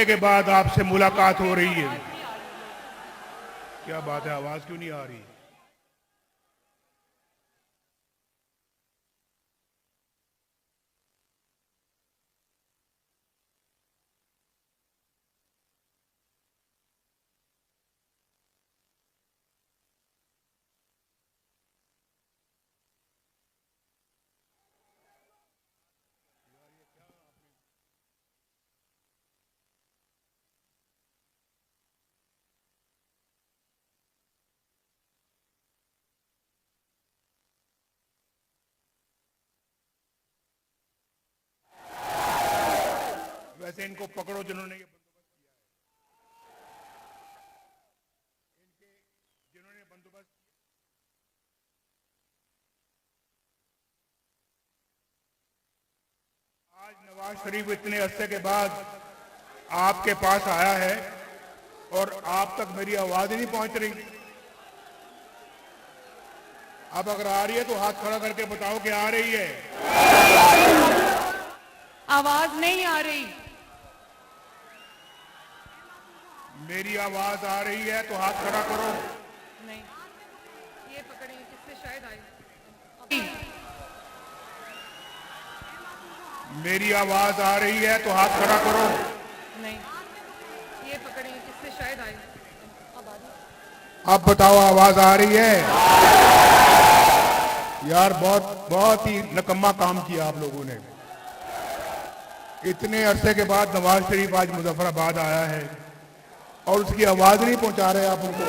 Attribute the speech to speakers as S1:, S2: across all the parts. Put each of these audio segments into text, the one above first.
S1: के बाद आपसे मुलाकात हो रही है। क्या बात है, आवाज क्यों नहीं आ रही? वैसे इनको पकड़ो जिन्होंने ये बंदोबस्त आज नवाज शरीफ इतने अरसे के बाद आपके पास आया है और आप तक मेरी आवाज ही नहीं पहुंच रही। अब अगर आ रही है तो हाथ खड़ा करके बताओ कि आ रही है।
S2: आवाज नहीं आ रही।
S1: मेरी आवाज आ रही है तो हाथ खड़ा करो।
S2: नहीं, ये पकड़िए, किससे शायद आई।
S1: मेरी आवाज आ रही है तो हाथ खड़ा करो।
S2: नहीं, ये पकड़िए, किससे शायद आई।
S1: अब बताओ आवाज आ रही है? यार बहुत ही निकम्मा काम किया आप लोगों ने। इतने अरसे के बाद नवाज शरीफ आज मुजफ्फराबाद आया है और उसकी आवाज नहीं पहुंचा रहे आप उनको।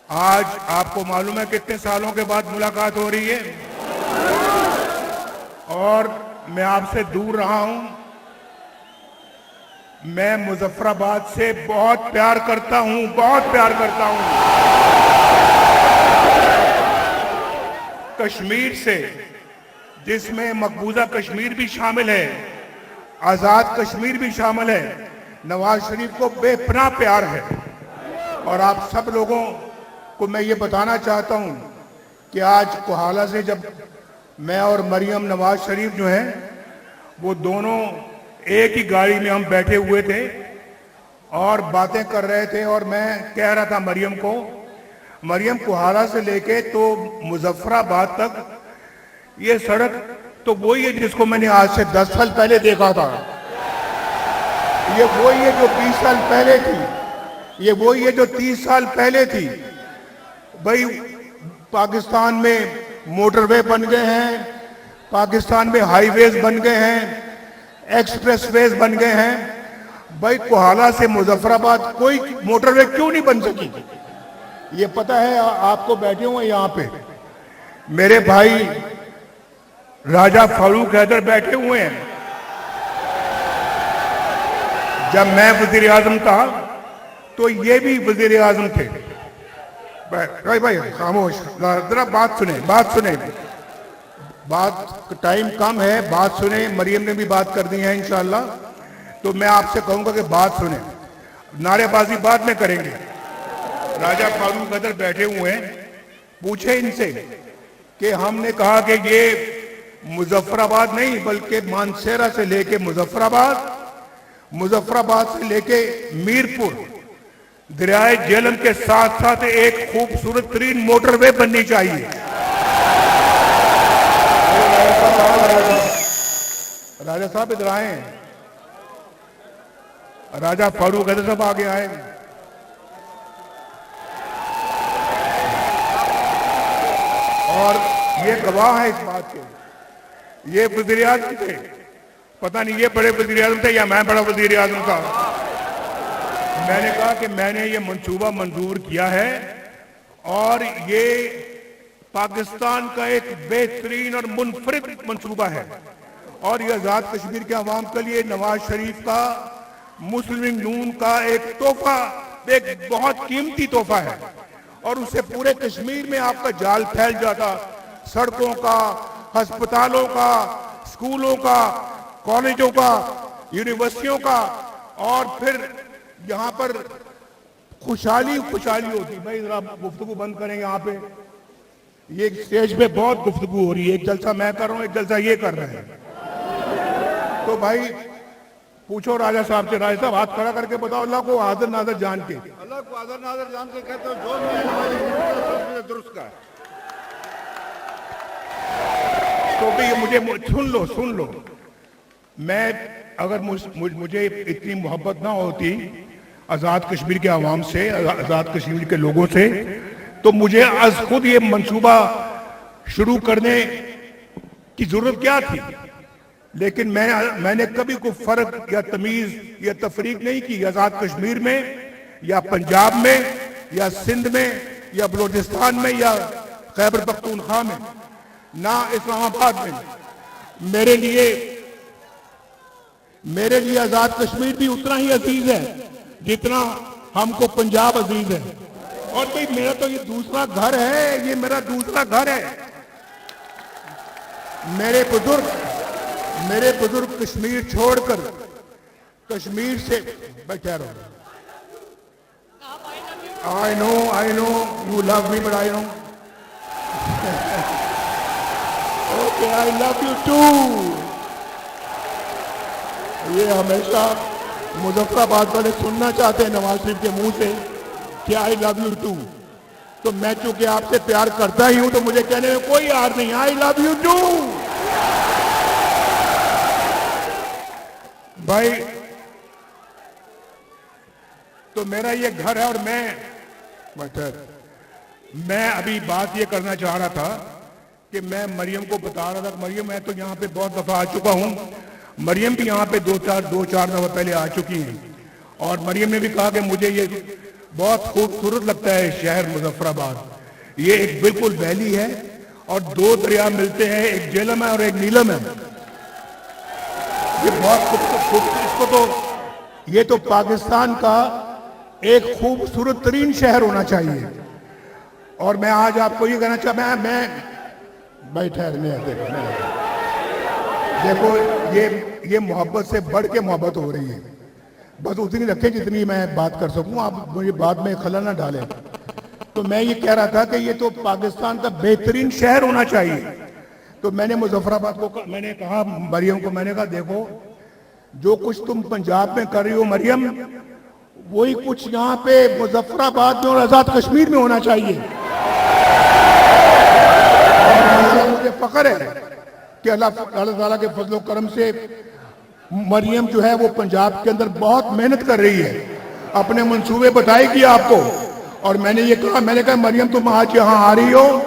S1: आज आपको मालूम है कितने सालों के बाद मुलाकात हो रही है और मैं आपसे दूर रहा हूं। मैं मुजफ्फराबाद से बहुत प्यार करता हूं, बहुत प्यार करता हूं। कश्मीर से, जिसमें मकबूजा कश्मीर भी शामिल है, आजाद कश्मीर भी शामिल है, नवाज शरीफ को बेपनाह प्यार है। और आप सब लोगों को मैं ये बताना चाहता हूं कि आज कोहाला से जब मैं और मरियम नवाज शरीफ जो हैं वो दोनों एक ही गाड़ी में हम बैठे हुए थे और बातें कर रहे थे और मैं कह रहा था मरियम को, मरियम कोहाला से लेके तो मुजफ्फराबाद तक ये सड़क तो वही है जिसको मैंने आज से 10 साल पहले देखा था। ये वही है जो 20 साल पहले थी, ये वही है जो 30 साल पहले थी। भाई पाकिस्तान में मोटरवे बन गए हैं, पाकिस्तान में हाईवेज बन गए हैं, एक्सप्रेसवेज बन गए हैं। भाई कोहाला से मुजफ्फराबाद कोई मोटरवे क्यों नहीं बन सकी? ये पता है आपको? बैठे हुए यहाँ पे मेरे भाई राजा फारूक हैदर बैठे हुए हैं। जब मैं वजीर आजम था तो ये भी वजीर आजम थे। भाई खामोश, जरा बात सुने, बात सुने। बात टाइम कम है, बात सुने। मरियम ने भी बात कर दी है इंशाल्लाह, तो मैं आपसे कहूंगा कि बात सुने, नारेबाजी बाद में करेंगे। राजा फारूक हैदर बैठे हुए हैं, पूछे इनसे कि हमने कहा कि ये मुजफ्फराबाद नहीं बल्कि मानसेरा से लेके मुजफ्फराबाद, मुजफ्फराबाद से लेके मीरपुर, दरियाए झेलम के साथ साथ एक खूबसूरत तरीन मोटरवे बननी चाहिए। राजा साहब इधर आए, राजा फारूक हैदर साहब आगे आए। और ये गवाह है इस बात के, ये वजीर आजम थे। पता नहीं ये बड़े वजीर आजम थे या मैं बड़ा वजीर आजम था। मैंने कहा कि मैंने ये मंसूबा मंजूर किया है और ये पाकिस्तान का एक बेहतरीन और मुनफरिद मंसूबा है और ये आजाद कश्मीर के अवाम के लिए नवाज शरीफ का, मुस्लिम नून का एक तोहफा, एक बहुत कीमती तोहफा है। और उससे पूरे कश्मीर में आपका जाल फैल जाता, सड़कों का, अस्पतालों का, स्कूलों का, कॉलेजों का, यूनिवर्सिटियों का, और फिर यहाँ पर खुशहाली खुशहाली होती। भाई जरा गुफ्तगू बंद करें यहाँ पे, ये स्टेज पे बहुत गुफ्तगू हो रही है। एक जलसा मैं कर रहा हूँ, एक जलसा ये कर रहे हैं। तो भाई पूछो राजा साहब से, राजा साहब हाथ खड़ा करके बताओ अल्लाह को आदर नादर जान के।
S3: अल्लाह को आदर नादर जान के कहते हो, जो मैं नवाज शरीफ का सोच मुझे दुरुस्त का है।
S1: तो भी मुझे सुन लो, मैं अगर मुझे इतनी मोहब्बत ना होती आज़ाद कश्मीर के आवाम से, आज़ाद कश्मीर के लोगों से, तो मुझे आज खुद ये मंसूबा शुरू करने की जरूरत क्या थी। लेकिन मैंने कभी कोई फर्क या तमीज या तफरीक नहीं की आज़ाद कश्मीर में या पंजाब में या सिंध में या बलोचिस्तान में या खैबर पख्तूनख्वा में, ना इस्लामाबाद में। मेरे लिए आज़ाद कश्मीर भी उतना ही अजीज है जितना हमको पंजाब अजीज है। और भाई मेरा तो ये दूसरा घर है, ये मेरा दूसरा घर है। मेरे बुजुर्ग कश्मीर छोड़कर कश्मीर से बैठे रहो। I know you love me but I know okay I love you too. ये हमेशा मुजफ्फराबाद वाले सुनना चाहते हैं नवाज शरीफ के मुंह से कि आई लव यू टू। तो मैं चूंकि आपसे प्यार करता ही हूं तो मुझे कहने में कोई यार नहीं, आई लव यू टू। भाई तो मेरा ये घर है और मैं अभी बात ये करना चाह रहा था कि मैं मरियम को बता रहा था, मरियम मैं तो यहाँ पे बहुत दफा आ चुका हूँ, मरियम भी यहाँ पे दो चार दफा पहले आ चुकी हैं। और मरियम ने भी कहा कि मुझे ये बहुत खूबसूरत लगता है शहर मुजफ्फराबाद। ये एक बिल्कुल वैली है और दो दरिया मिलते हैं, एक झेलम है और एक नीलम है। ये बहुत इसको तो ये तो पाकिस्तान का एक खूबसूरत तरीन शहर होना चाहिए। और मैं आज आपको ये कहना चाहता मैं बैठा देखो ये मोहब्बत से बढ़ के मोहब्बत हो रही है, बस उतनी रखें जितनी मैं बात कर सकूं, आप मुझे बाद में खलल ना डालें। तो मैं ये कह रहा था कि ये तो पाकिस्तान का बेहतरीन शहर होना चाहिए। तो मैंने मुजफ्फराबाद को मैंने कहा, मरियम को मैंने कहा देखो जो कुछ तुम पंजाब में कर रही हो मरियम, वही कुछ यहाँ पे मुजफ्फराबाद में और आजाद कश्मीर में होना चाहिए। और मुझे फख्र है कि अल्लाह ताला के फजल करम से मरियम जो है वो पंजाब के अंदर बहुत मेहनत कर रही है, अपने मंसूबे बताएगी आपको। और मैंने ये कहा, मैंने कहा मरियम तुम आज यहाँ आ रही हो,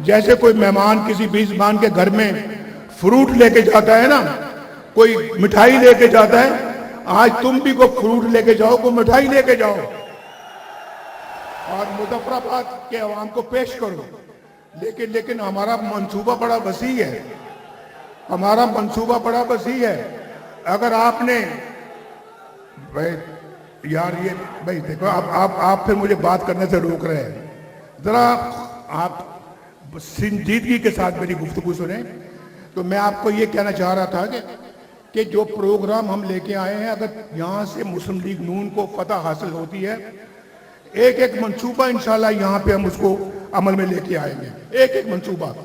S1: जैसे कोई मेहमान किसी मेजबान के घर में फ्रूट लेके जाता है ना, कोई मिठाई लेके जाता है, आज तुम भी को फ्रूट लेके जाओ, को मिठाई लेके जाओ और मुजफ्फराबाद के अवाम को पेश करो। लेकिन हमारा मंसूबा बड़ा वसी है, हमारा मंसूबा बड़ा वसी है। अगर आपने भाई यार ये भाई देखो आप फिर मुझे बात करने से रोक रहे हैं, जरा आप संजीदगी के साथ मेरी गुफ्तगू सुने। तो मैं आपको ये कहना चाह रहा था कि जो प्रोग्राम हम लेके आए हैं, अगर यहाँ से मुस्लिम लीग नून को फतह हासिल होती है, एक एक मंसूबा इंशाल्लाह यहाँ पे हम उसको अमल में लेके आएंगे, एक एक मंसूबा।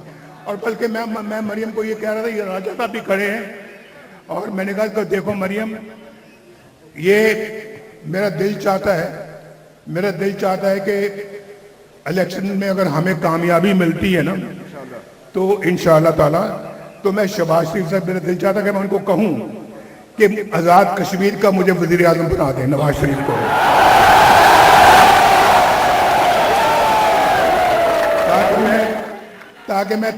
S1: और बल्कि मैं मरियम को ये कह रहा था, ये राजा साहब भी खड़े हैं, और मैंने कहा कि देखो मरियम, ये मेरा दिल चाहता है कि इलेक्शन में अगर हमें कामयाबी मिलती है ना, तो इंशाअल्लाह ताला तो मैं शहबाज शरीफ साहब, मेरा दिल चाहता है कि मैं उनको कहूं कि आज़ाद कश्मीर का मुझे वज़ीर आज़म बना दें, नवाज शरीफ को, ताकि मैं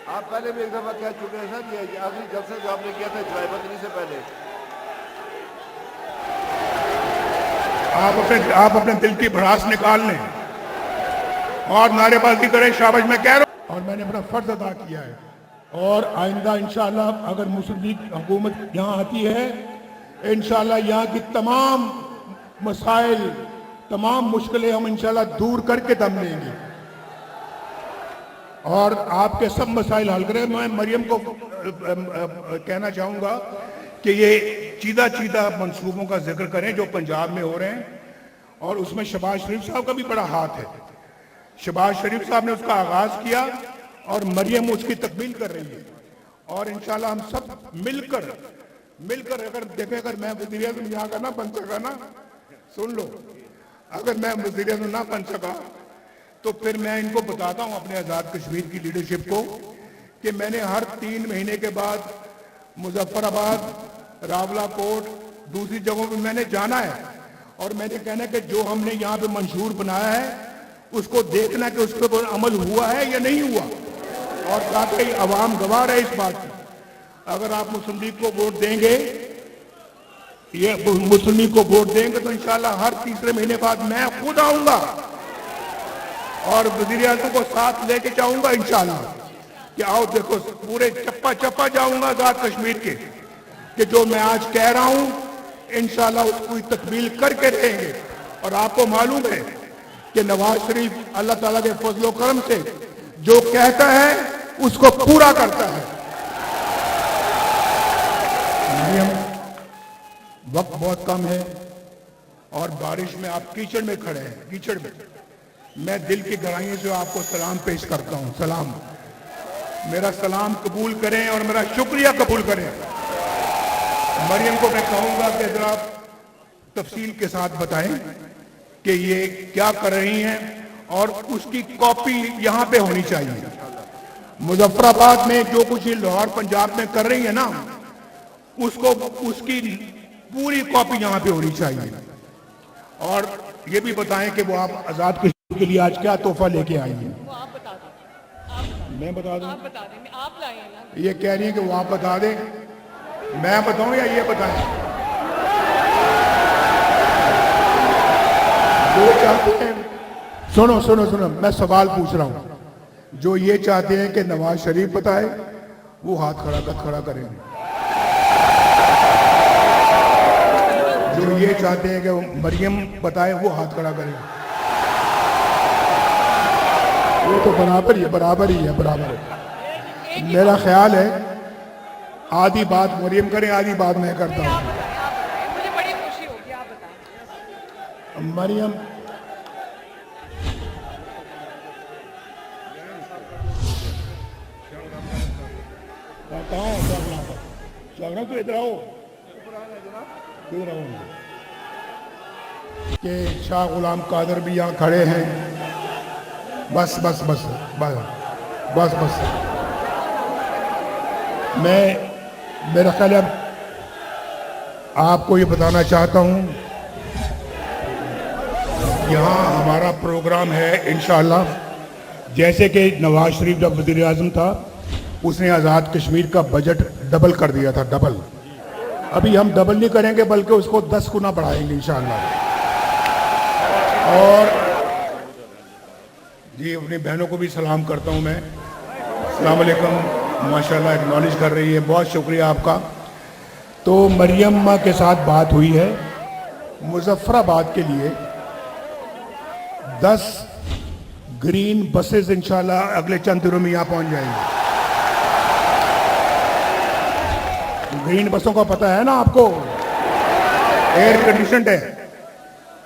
S3: आप पहले भी एक दफा कह चुके हैं सर, ये आखिरी जलसा जो आपने किया था जलाबंदी से पहले।
S1: आप अपने दिल की भड़ास निकाल लें और नारेबाजी करें, शाबाश मैं कह रहा हूं। और मैंने अपना फर्ज अदा किया है, और आइंदा इंशाअल्लाह अगर मुस्लिम लीग हुकूमत यहाँ आती है, इंशाअल्लाह यहाँ की तमाम मसाइल, तमाम मुश्किलें हम इंशाअल्लाह दूर करके दम लेंगे और आपके सब मसाइल हल करें। मैं मरियम को कहना चाहूँगा कि ये चीदा मंसूबों का जिक्र करें जो पंजाब में हो रहे हैं, और उसमें शहबाज शरीफ साहब का भी बड़ा हाथ है। शहबाज शरीफ साहब ने उसका आगाज किया और मरियम उसकी तकमील कर रही है, और इंशाल्लाह हम सब मिलकर मिलकर अगर देखें, अगर मैं वज़ीर आज़म यहाँ का ना बन सका ना, सुन लो, अगर मैं वज़ीर आज़म ना बन सका तो फिर मैं इनको बताता हूँ अपने आज़ाद कश्मीर की लीडरशिप को कि मैंने हर 3 महीने के बाद मुजफ्फराबाद, रावलाकोट, दूसरी जगहों पे मैंने जाना है और मैंने कहना है कि जो हमने यहाँ पे मंशूर बनाया है उसको देखना कि उस पर कोई अमल हुआ है या नहीं हुआ, और वाकई अवाम गवाह है इस बात की। अगर आप मुस्लिम लीग को वोट देंगे, ये मुस्लिम लीग को वोट देंगे तो इंशाल्लाह हर तीसरे महीने बाद मैं खुद आऊंगा और वज़ीर आज़म को साथ लेके जाऊंगा इंशाल्लाह कि आओ देखो, पूरे चप्पा चप्पा जाऊंगा आज़ाद कश्मीर के कि जो मैं आज कह रहा हूं इंशाल्लाह उसको तकमील करके रहेंगे। और आपको मालूम है कि नवाज शरीफ अल्लाह ताला के फजलो करम से जो कहता है उसको पूरा करता है। वक्त बहुत कम है और बारिश में आप कीचड़ में खड़े हैं, कीचड़ में। मैं दिल की गहराइयों से आपको सलाम पेश करता हूं। सलाम, मेरा सलाम कबूल करें और मेरा शुक्रिया कबूल करें। मरियम को मैं कहूंगा कि जरा तफसील के साथ बताएं कि ये क्या कर रही हैं और उसकी कॉपी यहां पे होनी चाहिए। मुजफ्फराबाद में जो कुछ ये लाहौर पंजाब में कर रही है ना, उसको उसकी पूरी कॉपी यहां पे होनी चाहिए। और ये भी बताएं कि वो आप आजाद कश्मीर के लिए आज क्या तोहफा लेके आई हैं।
S2: वो आप बता दें,
S1: मैं बता दूं?
S2: आप बता दें, आप लाए हैं ना।
S1: ये कह रही है कि वो आप बता दें, मैं बताऊं या ये बताएं? जो चाहते हैं, सुनो सुनो सुनो, मैं सवाल पूछ रहा हूं। जो ये चाहते हैं कि नवाज शरीफ बताए वो हाथ खड़ा करेंगे। जो ये चाहते हैं कि मरियम बताए वो हाथ खड़ा करें। वो तो बराबर ही है, बराबर ही है, बराबर है। मेरा ख्याल है आधी बात मरियम करें, आधी बात मैं करता हूँ।
S2: मुझे बड़ी खुशी होगी, आप बताएं।
S1: मरियम, कहाँ है तो इधर आओ, इधर आओ कि शाह गुलाम कादर भी यहाँ खड़े हैं। बस बस बस बस बस बस मेरा ख्याल है आपको ये बताना चाहता हूँ, यहाँ हमारा प्रोग्राम है इंशाअल्लाह। जैसे कि नवाज शरीफ जब वज़ीर आज़म था उसने आज़ाद कश्मीर का बजट डबल कर दिया था, डबल। अभी हम डबल नहीं करेंगे बल्कि उसको 10 गुना बढ़ाएंगे इंशाअल्लाह। और जी अपनी बहनों को भी सलाम करता हूँ मैं। अस्सलाम वालेकुम, माशाल्लाह एक्नॉलेज कर रही है, बहुत शुक्रिया आपका। तो मरियम के साथ बात हुई है, मुजफ्फराबाद के लिए 10 ग्रीन बसेस इंशाल्लाह अगले चंद दिनों में यहाँ पहुँच जाएंगी। ग्रीन बसों का पता है ना आपको, एयर कंडीशनड है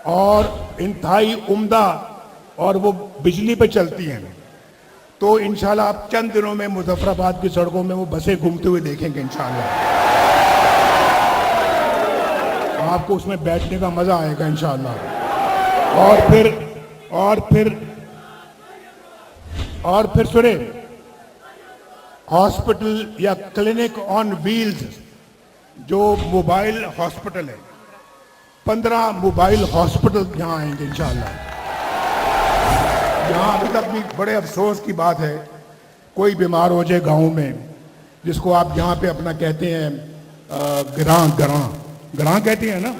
S1: और इंतहाई उम्दा, और वो बिजली पे चलती हैं। तो इंशाल्लाह आप चंद दिनों में मुजफ्फराबाद की सड़कों में वो बसें घूमते हुए देखेंगे इंशाल्लाह। आपको उसमें बैठने का मजा आएगा इंशाल्लाह। और फिर सुने, हॉस्पिटल या क्लिनिक ऑन व्हील्स जो मोबाइल हॉस्पिटल है, 15 मोबाइल हॉस्पिटल यहाँ आएंगे इंशाल्लाह। यहाँ अभी तक भी बड़े अफसोस की बात है, कोई बीमार हो जाए गांव में, जिसको आप यहाँ पे अपना कहते हैं ग्रां कहते हैं ना,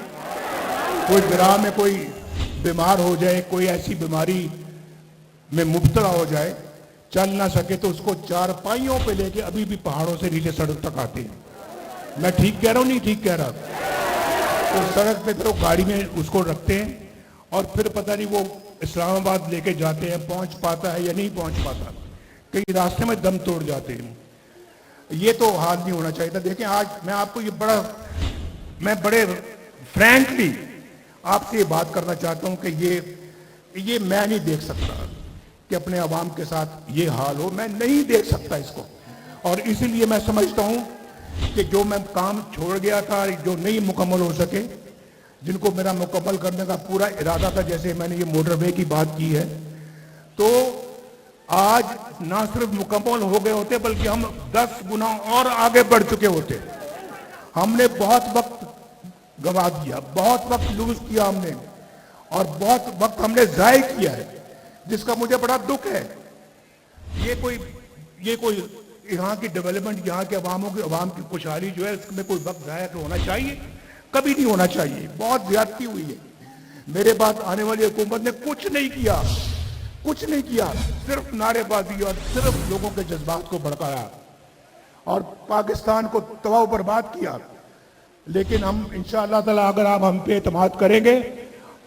S1: कोई ग्रां में कोई बीमार हो जाए, कोई ऐसी बीमारी में मुब्तला हो जाए, चल ना सके, तो उसको चारपाइयों पे लेके अभी भी पहाड़ों से नीचे सड़क तक आते हैं। मैं ठीक कह रहा हूँ, नहीं ठीक कह रहा? तो सड़क पे तो गाड़ी में उसको रखते हैं और फिर पता नहीं वो इस्लामाबाद लेके जाते हैं, पहुंच पाता है या नहीं पहुंच पाता, कई रास्ते में दम तोड़ जाते हैं। ये तो हाल नहीं होना चाहिए था। देखें आज मैं आपको मैं बड़े फ्रैंकली आपसे ये बात करना चाहता हूं कि ये मैं नहीं देख सकता कि अपने आवाम के साथ ये हाल हो, मैं नहीं देख सकता इसको। और इसीलिए मैं समझता हूं कि जो मैं काम छोड़ गया था, जो नहीं मुकम्मल हो सके, जिनको मेरा मुकम्मल करने का पूरा इरादा था, जैसे मैंने ये मोटरवे की बात की है, तो आज ना सिर्फ मुकम्मल हो गए होते बल्कि हम 10 गुना और आगे बढ़ चुके होते। हमने बहुत वक्त गंवा दिया, बहुत वक्त लूज किया हमने, और बहुत वक्त हमने जाय किया है, जिसका मुझे बड़ा दुख है। ये कोई यहाँ की डेवलपमेंट, यहाँ के अवाम की खुशहाली जो है, इसमें कोई वक्त जाया तो होना चाहिए? कभी नहीं होना चाहिए। बहुत ज्यादती हुई है। मेरे बाद आने वाली हुकूमत ने कुछ नहीं किया, सिर्फ नारेबाजी और सिर्फ लोगों के जज्बात को भड़काया और पाकिस्तान को तबाह बर्बाद किया। लेकिन हम इंशाअल्लाह ताला, अगर आप हम पे एतमाद करेंगे,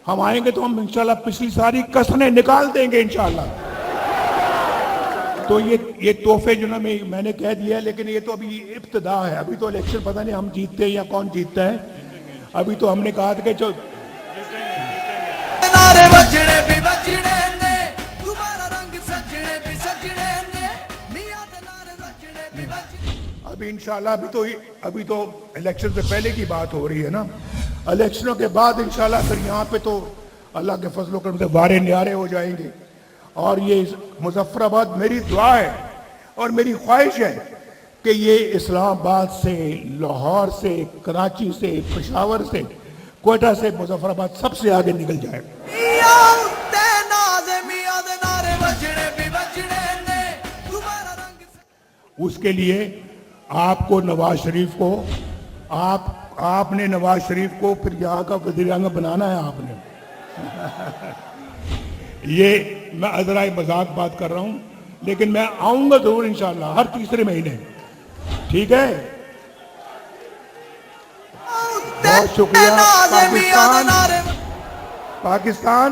S1: हम आएंगे तो हम इंशाअल्लाह पिछली सारी कसरें निकाल देंगे इंशाअल्लाह। तो ये तोहफे जो ना मैंने कह दिया है, लेकिन ये तो अभी इब्तिदा है। अभी तो इलेक्शन पता नहीं हम जीतते हैं या कौन जीतता है। अभी तो हमने कहा था कि जो
S4: नारे बजने भी बजने ने, तुम्हारा रंग सजने भी सजने ने, मियां दे नारे बजने भी बजने।
S1: अभी इंशाल्लाह अभी तो इलेक्शन से पहले की बात हो रही है ना। इलेक्शनों के बाद इंशाल्लाह फिर यहाँ पे तो अल्लाह के फजल करम से वारे न्यारे हो जाएंगे। और ये मुजफ्फराबाद मेरी दुआ है और मेरी ख्वाहिश है कि ये इस्लामाबाद से, लाहौर से, कराची से, पेशावर से, कोयटा से, मुजफ्फराबाद सबसे आगे निकल जाए।
S4: मियां दे नाज़े मियां दे नारे बजने भी बजने ने, तुम्हारा रंग।
S1: उसके लिए आपको नवाज शरीफ को, आपने नवाज शरीफ को फिर यहाँ का वज़ीर-ए-आज़म बनाना है आपने। ये मैं अज़राए मजाक बात कर रहा हूँ, लेकिन मैं आऊंगा जरूर इंशाल्लाह हर तीसरे महीने। ठीक है, बहुत शुक्रिया। पाकिस्तान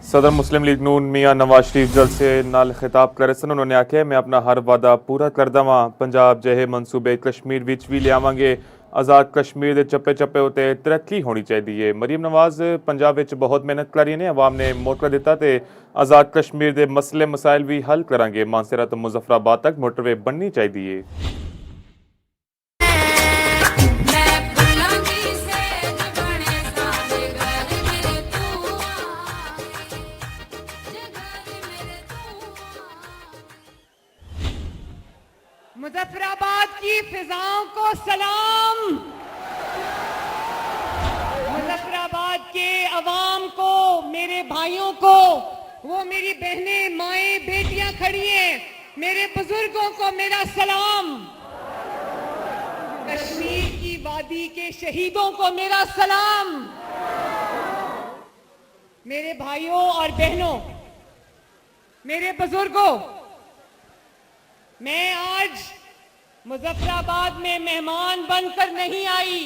S5: सदर मुस्लिम लीग नून मियां नवाज शरीफ जलसे नाल खिताब करे सन। उन्होंने आख्या, मैं अपना हर वादा पूरा कर दवा। पंजाब जहे मनसूबे कश्मीर विच भी लियावांगे। आज़ाद कश्मीर के चप्पे चप्पे उत्ते तरक्की होनी चाहिए। मरीम नवाज पंजाब विच बहुत मेहनत करी ने, अवाम ने मौका दिता ते आज़ाद कश्मीर के मसले मसाइल भी हल करांगे। मानसरा तो मुजफ्फराबाद तक मोटरवे बननी चाहिए।
S2: मुजफ्फराबाद की फिजाओं को सलाम, मुजफ्फराबाद के अवाम को, मेरे भाइयों को, वो मेरी बहनें, माएं, बेटियां खड़ी हैं, मेरे बुजुर्गों को मेरा सलाम। कश्मीर की वादी के शहीदों को मेरा सलाम। मेरे भाइयों और बहनों, मेरे बुजुर्गों, मैं आज मुजफ्फराबाद में मेहमान बनकर नहीं आई।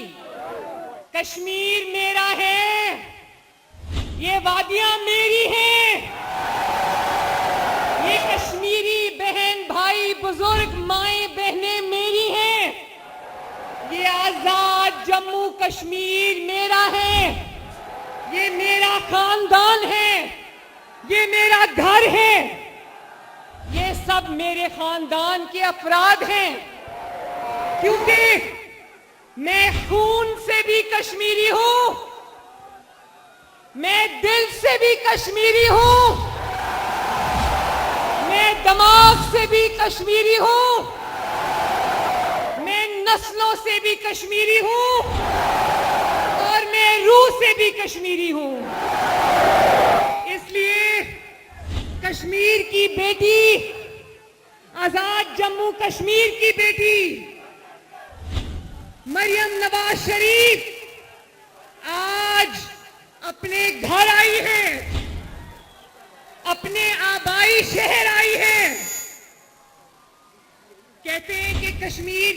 S2: कश्मीर मेरा है, ये वादियां मेरी हैं। ये कश्मीरी बहन, भाई, बुजुर्ग, माएं, बहनें मेरी हैं। ये आजाद जम्मू कश्मीर मेरा है। ये मेरा खानदान है, ये मेरा घर है। ये सब मेरे खानदान के अफराद हैं, क्योंकि मैं खून से भी कश्मीरी हूं, मैं दिल से भी कश्मीरी हूं, मैं दिमाग से भी कश्मीरी हूं, मैं नस्लों से भी कश्मीरी हूं और मैं रूह से भी कश्मीरी हूं। इसलिए कश्मीर की बेटी, आजाद जम्मू कश्मीर की बेटी मरियम नवाज शरीफ आज अपने घर आई है, अपने आबाई शहर आई है। कहते हैं कि कश्मीर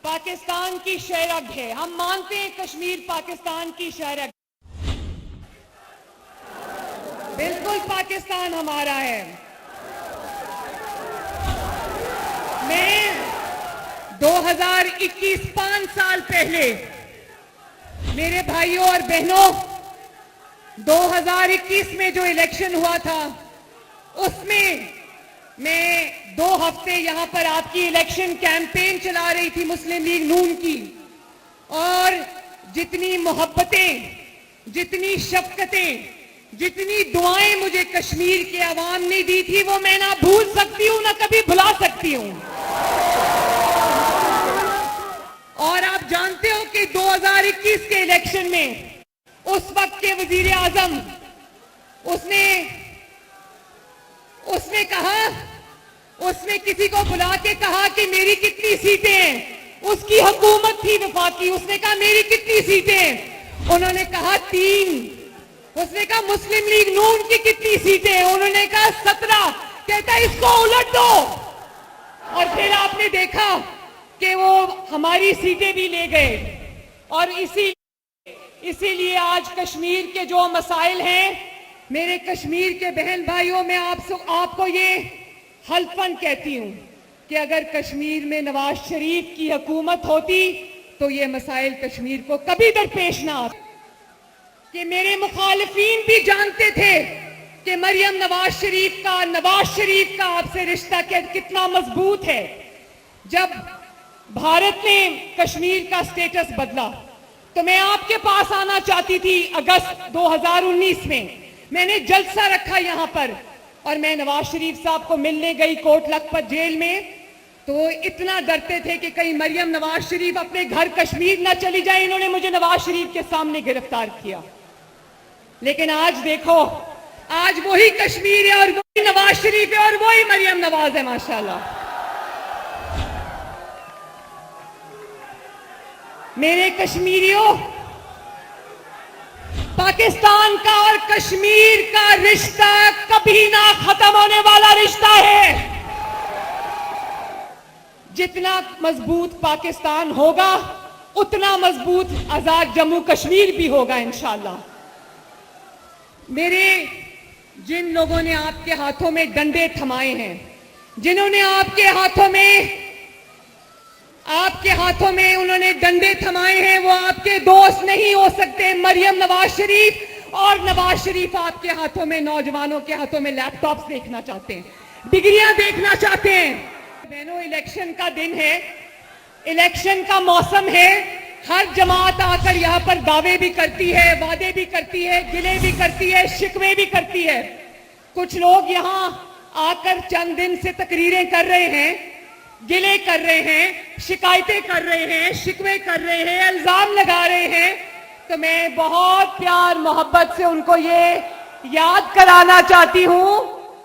S2: पाकिस्तान की शहरग है। हम मानते हैं कश्मीर पाकिस्तान की शहरग, बिल्कुल पाकिस्तान हमारा है। मैं 2021, 5 साल पहले, मेरे भाइयों और बहनों, 2021 में जो इलेक्शन हुआ था, उसमें मैं 2 हफ्ते यहाँ पर आपकी इलेक्शन कैंपेन चला रही थी मुस्लिम लीग नून की, और जितनी मोहब्बतें, जितनी शफकतें, जितनी दुआएं मुझे कश्मीर के अवाम ने दी थी, वो मैं ना भूल सकती हूँ, ना कभी भुला सकती हूँ। और आप जानते हो कि 2021 के इलेक्शन में उस वक्त के वजीर आजम उसने किसी को बुला के कहा कि मेरी कितनी सीटें हैं। उसकी हुकूमत थी वफाकी, उसने कहा मेरी कितनी सीटें हैं, उन्होंने कहा 3। उसने कहा मुस्लिम लीग नून की कितनी सीटें हैं, उन्होंने कहा 17। कहता इसको उलट दो। और फिर आपने देखा कि वो हमारी सीटें भी ले गए। और इसीलिए आज कश्मीर के जो मसाइल हैं, मेरे कश्मीर के बहन भाइयों, मैं आपको ये हल्फन कहती हूं कि अगर कश्मीर में नवाज शरीफ की हुकूमत होती तो ये मसाइल कश्मीर को कभी दरपेश ना आते। कि मेरे मुखालिफीन भी जानते थे कि मरियम नवाज शरीफ का आपसे रिश्ता कितना मजबूत है। जब भारत ने कश्मीर का स्टेटस बदला तो मैं आपके पास आना चाहती थी। अगस्त 2019 में मैंने जलसा रखा यहां पर, और मैं नवाज शरीफ साहब को मिलने गई कोट लखपत जेल में, तो इतना डरते थे कि कहीं मरियम नवाज शरीफ अपने घर कश्मीर ना चली जाए। इन्होंने मुझे नवाज शरीफ के सामने गिरफ्तार किया। लेकिन आज देखो, आज वही कश्मीर है और वही नवाज शरीफ है और वही मरियम नवाज है, माशाल्लाह। मेरे कश्मीरियों, पाकिस्तान का और कश्मीर का रिश्ता कभी ना खत्म होने वाला रिश्ता है। जितना मजबूत पाकिस्तान होगा उतना मजबूत आजाद जम्मू कश्मीर भी होगा इंशाल्लाह। मेरे जिन लोगों ने आपके हाथों में डंडे थमाए हैं, जिन्होंने आपके हाथों में उन्होंने डंडे थमाए हैं, वो आपके दोस्त नहीं हो सकते। मरियम नवाज शरीफ और नवाज शरीफ आपके हाथों में, नौजवानों के हाथों में लैपटॉप्स देखना चाहते हैं, डिग्रियां देखना चाहते हैं। बहनों, इलेक्शन का दिन है, इलेक्शन का मौसम है। हर जमात आकर यहाँ पर दावे भी करती है, वादे भी करती है, गिले भी करती है, शिकवे भी करती है। कुछ लोग यहाँ आकर चंद दिन से तकरीरें कर रहे हैं, गिले कर रहे हैं, शिकायतें कर रहे हैं, शिकवे कर रहे हैं, इल्जाम लगा रहे हैं। तो मैं बहुत प्यार मोहब्बत से उनको ये याद कराना चाहती हूं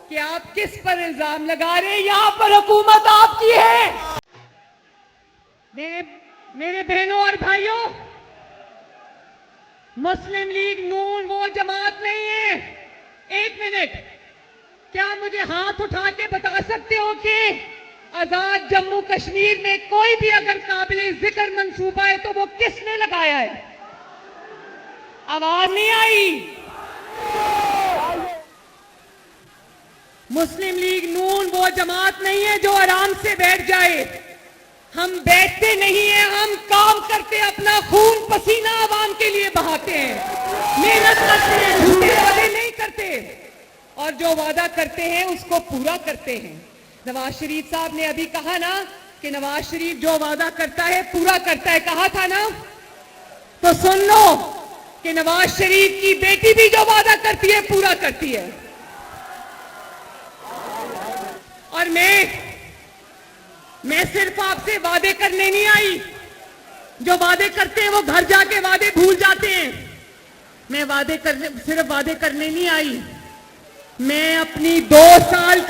S2: कि आप किस पर इल्जाम लगा रहे हैं। यहां पर हुकूमत आपकी है। मेरे बहनों और भाइयों, मुस्लिम लीग नून वो जमात नहीं है। एक मिनट, क्या मुझे हाथ उठा के बता सकते हो कि आजाद जम्मू कश्मीर में कोई भी अगर काबिल जिक्र मंसूबा है तो वो किसने लगाया है? आवाज नहीं आई। मुस्लिम लीग नून वो जमात नहीं है जो आराम से बैठ जाए। हम बैठते नहीं हैं, हम काम करते, अपना खून पसीना आवाम के लिए बहाते हैं, मेहनत करते हैं, झूठे वादे नहीं करते, और जो वादा करते हैं उसको पूरा करते हैं। नवाज शरीफ साहब ने अभी कहा ना कि नवाज शरीफ जो वादा करता है पूरा करता है, कहा था ना। तो सुन लो कि नवाज शरीफ की बेटी भी जो वादा करती है पूरा करती है। और मैं सिर्फ आपसे वादे करने नहीं आई। जो वादे करते हैं वो घर जाके वादे भूल जाते हैं। मैं सिर्फ वादे करने नहीं आई। मैं अपनी 2 साल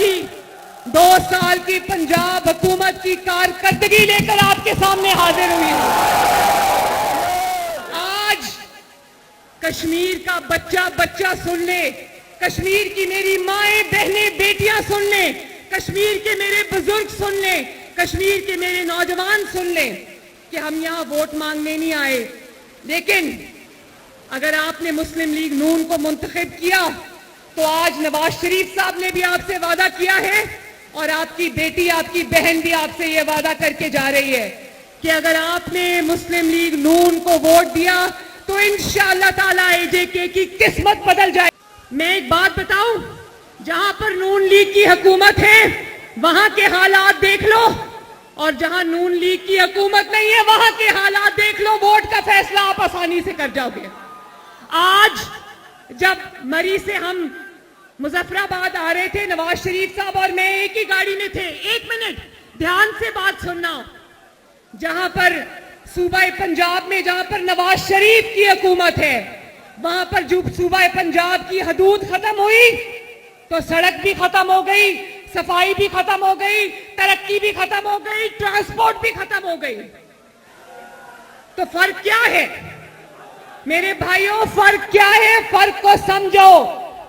S2: की पंजाब हुकूमत की कारकर्दगी लेकर आपके सामने हाजिर हुई हूं। आज कश्मीर का बच्चा सुन ले, कश्मीर की मेरी माएं, बहनें, बेटियां सुन ले, कश्मीर के मेरे बुजुर्ग सुन ले, कश्मीर के मेरे नौजवान सुन ले कि हम यहां वोट मांगने नहीं आए। लेकिन अगर आपने मुस्लिम लीग नून को मुंतखब किया तो आज नवाज शरीफ साहब ने भी आपसे वादा किया है, और आपकी बेटी, आपकी बहन भी आपसे ये वादा करके जा रही है कि अगर आपने मुस्लिम लीग नून को वोट दिया तो इंशाअल्लाह ताला एजेके की किस्मत बदल जाए। मैं एक बात बताऊं, जहां पर नून लीग की हुकूमत है वहां के हालात देख लो, और जहां नून लीग की हुकूमत नहीं है वहां के हालात देख लो। वोट का फैसला आप आसानी से कर जाओगे। आज जब मरी से हम मुजफ्फराबाद आ रहे थे, नवाज शरीफ साहब और मैं एक ही गाड़ी में थे। 1 मिनट ध्यान से बात सुनना। जहां पर सूबा पंजाब में जहां पर नवाज शरीफ की हुकूमत है, वहां पर जो सूबा पंजाब की हदूद खत्म हुई तो सड़क भी खत्म हो गई, सफाई भी खत्म हो गई, तरक्की भी खत्म हो गई, ट्रांसपोर्ट भी खत्म हो गई। तो फर्क क्या है मेरे भाइयों? फर्क क्या है? फर्क को समझो।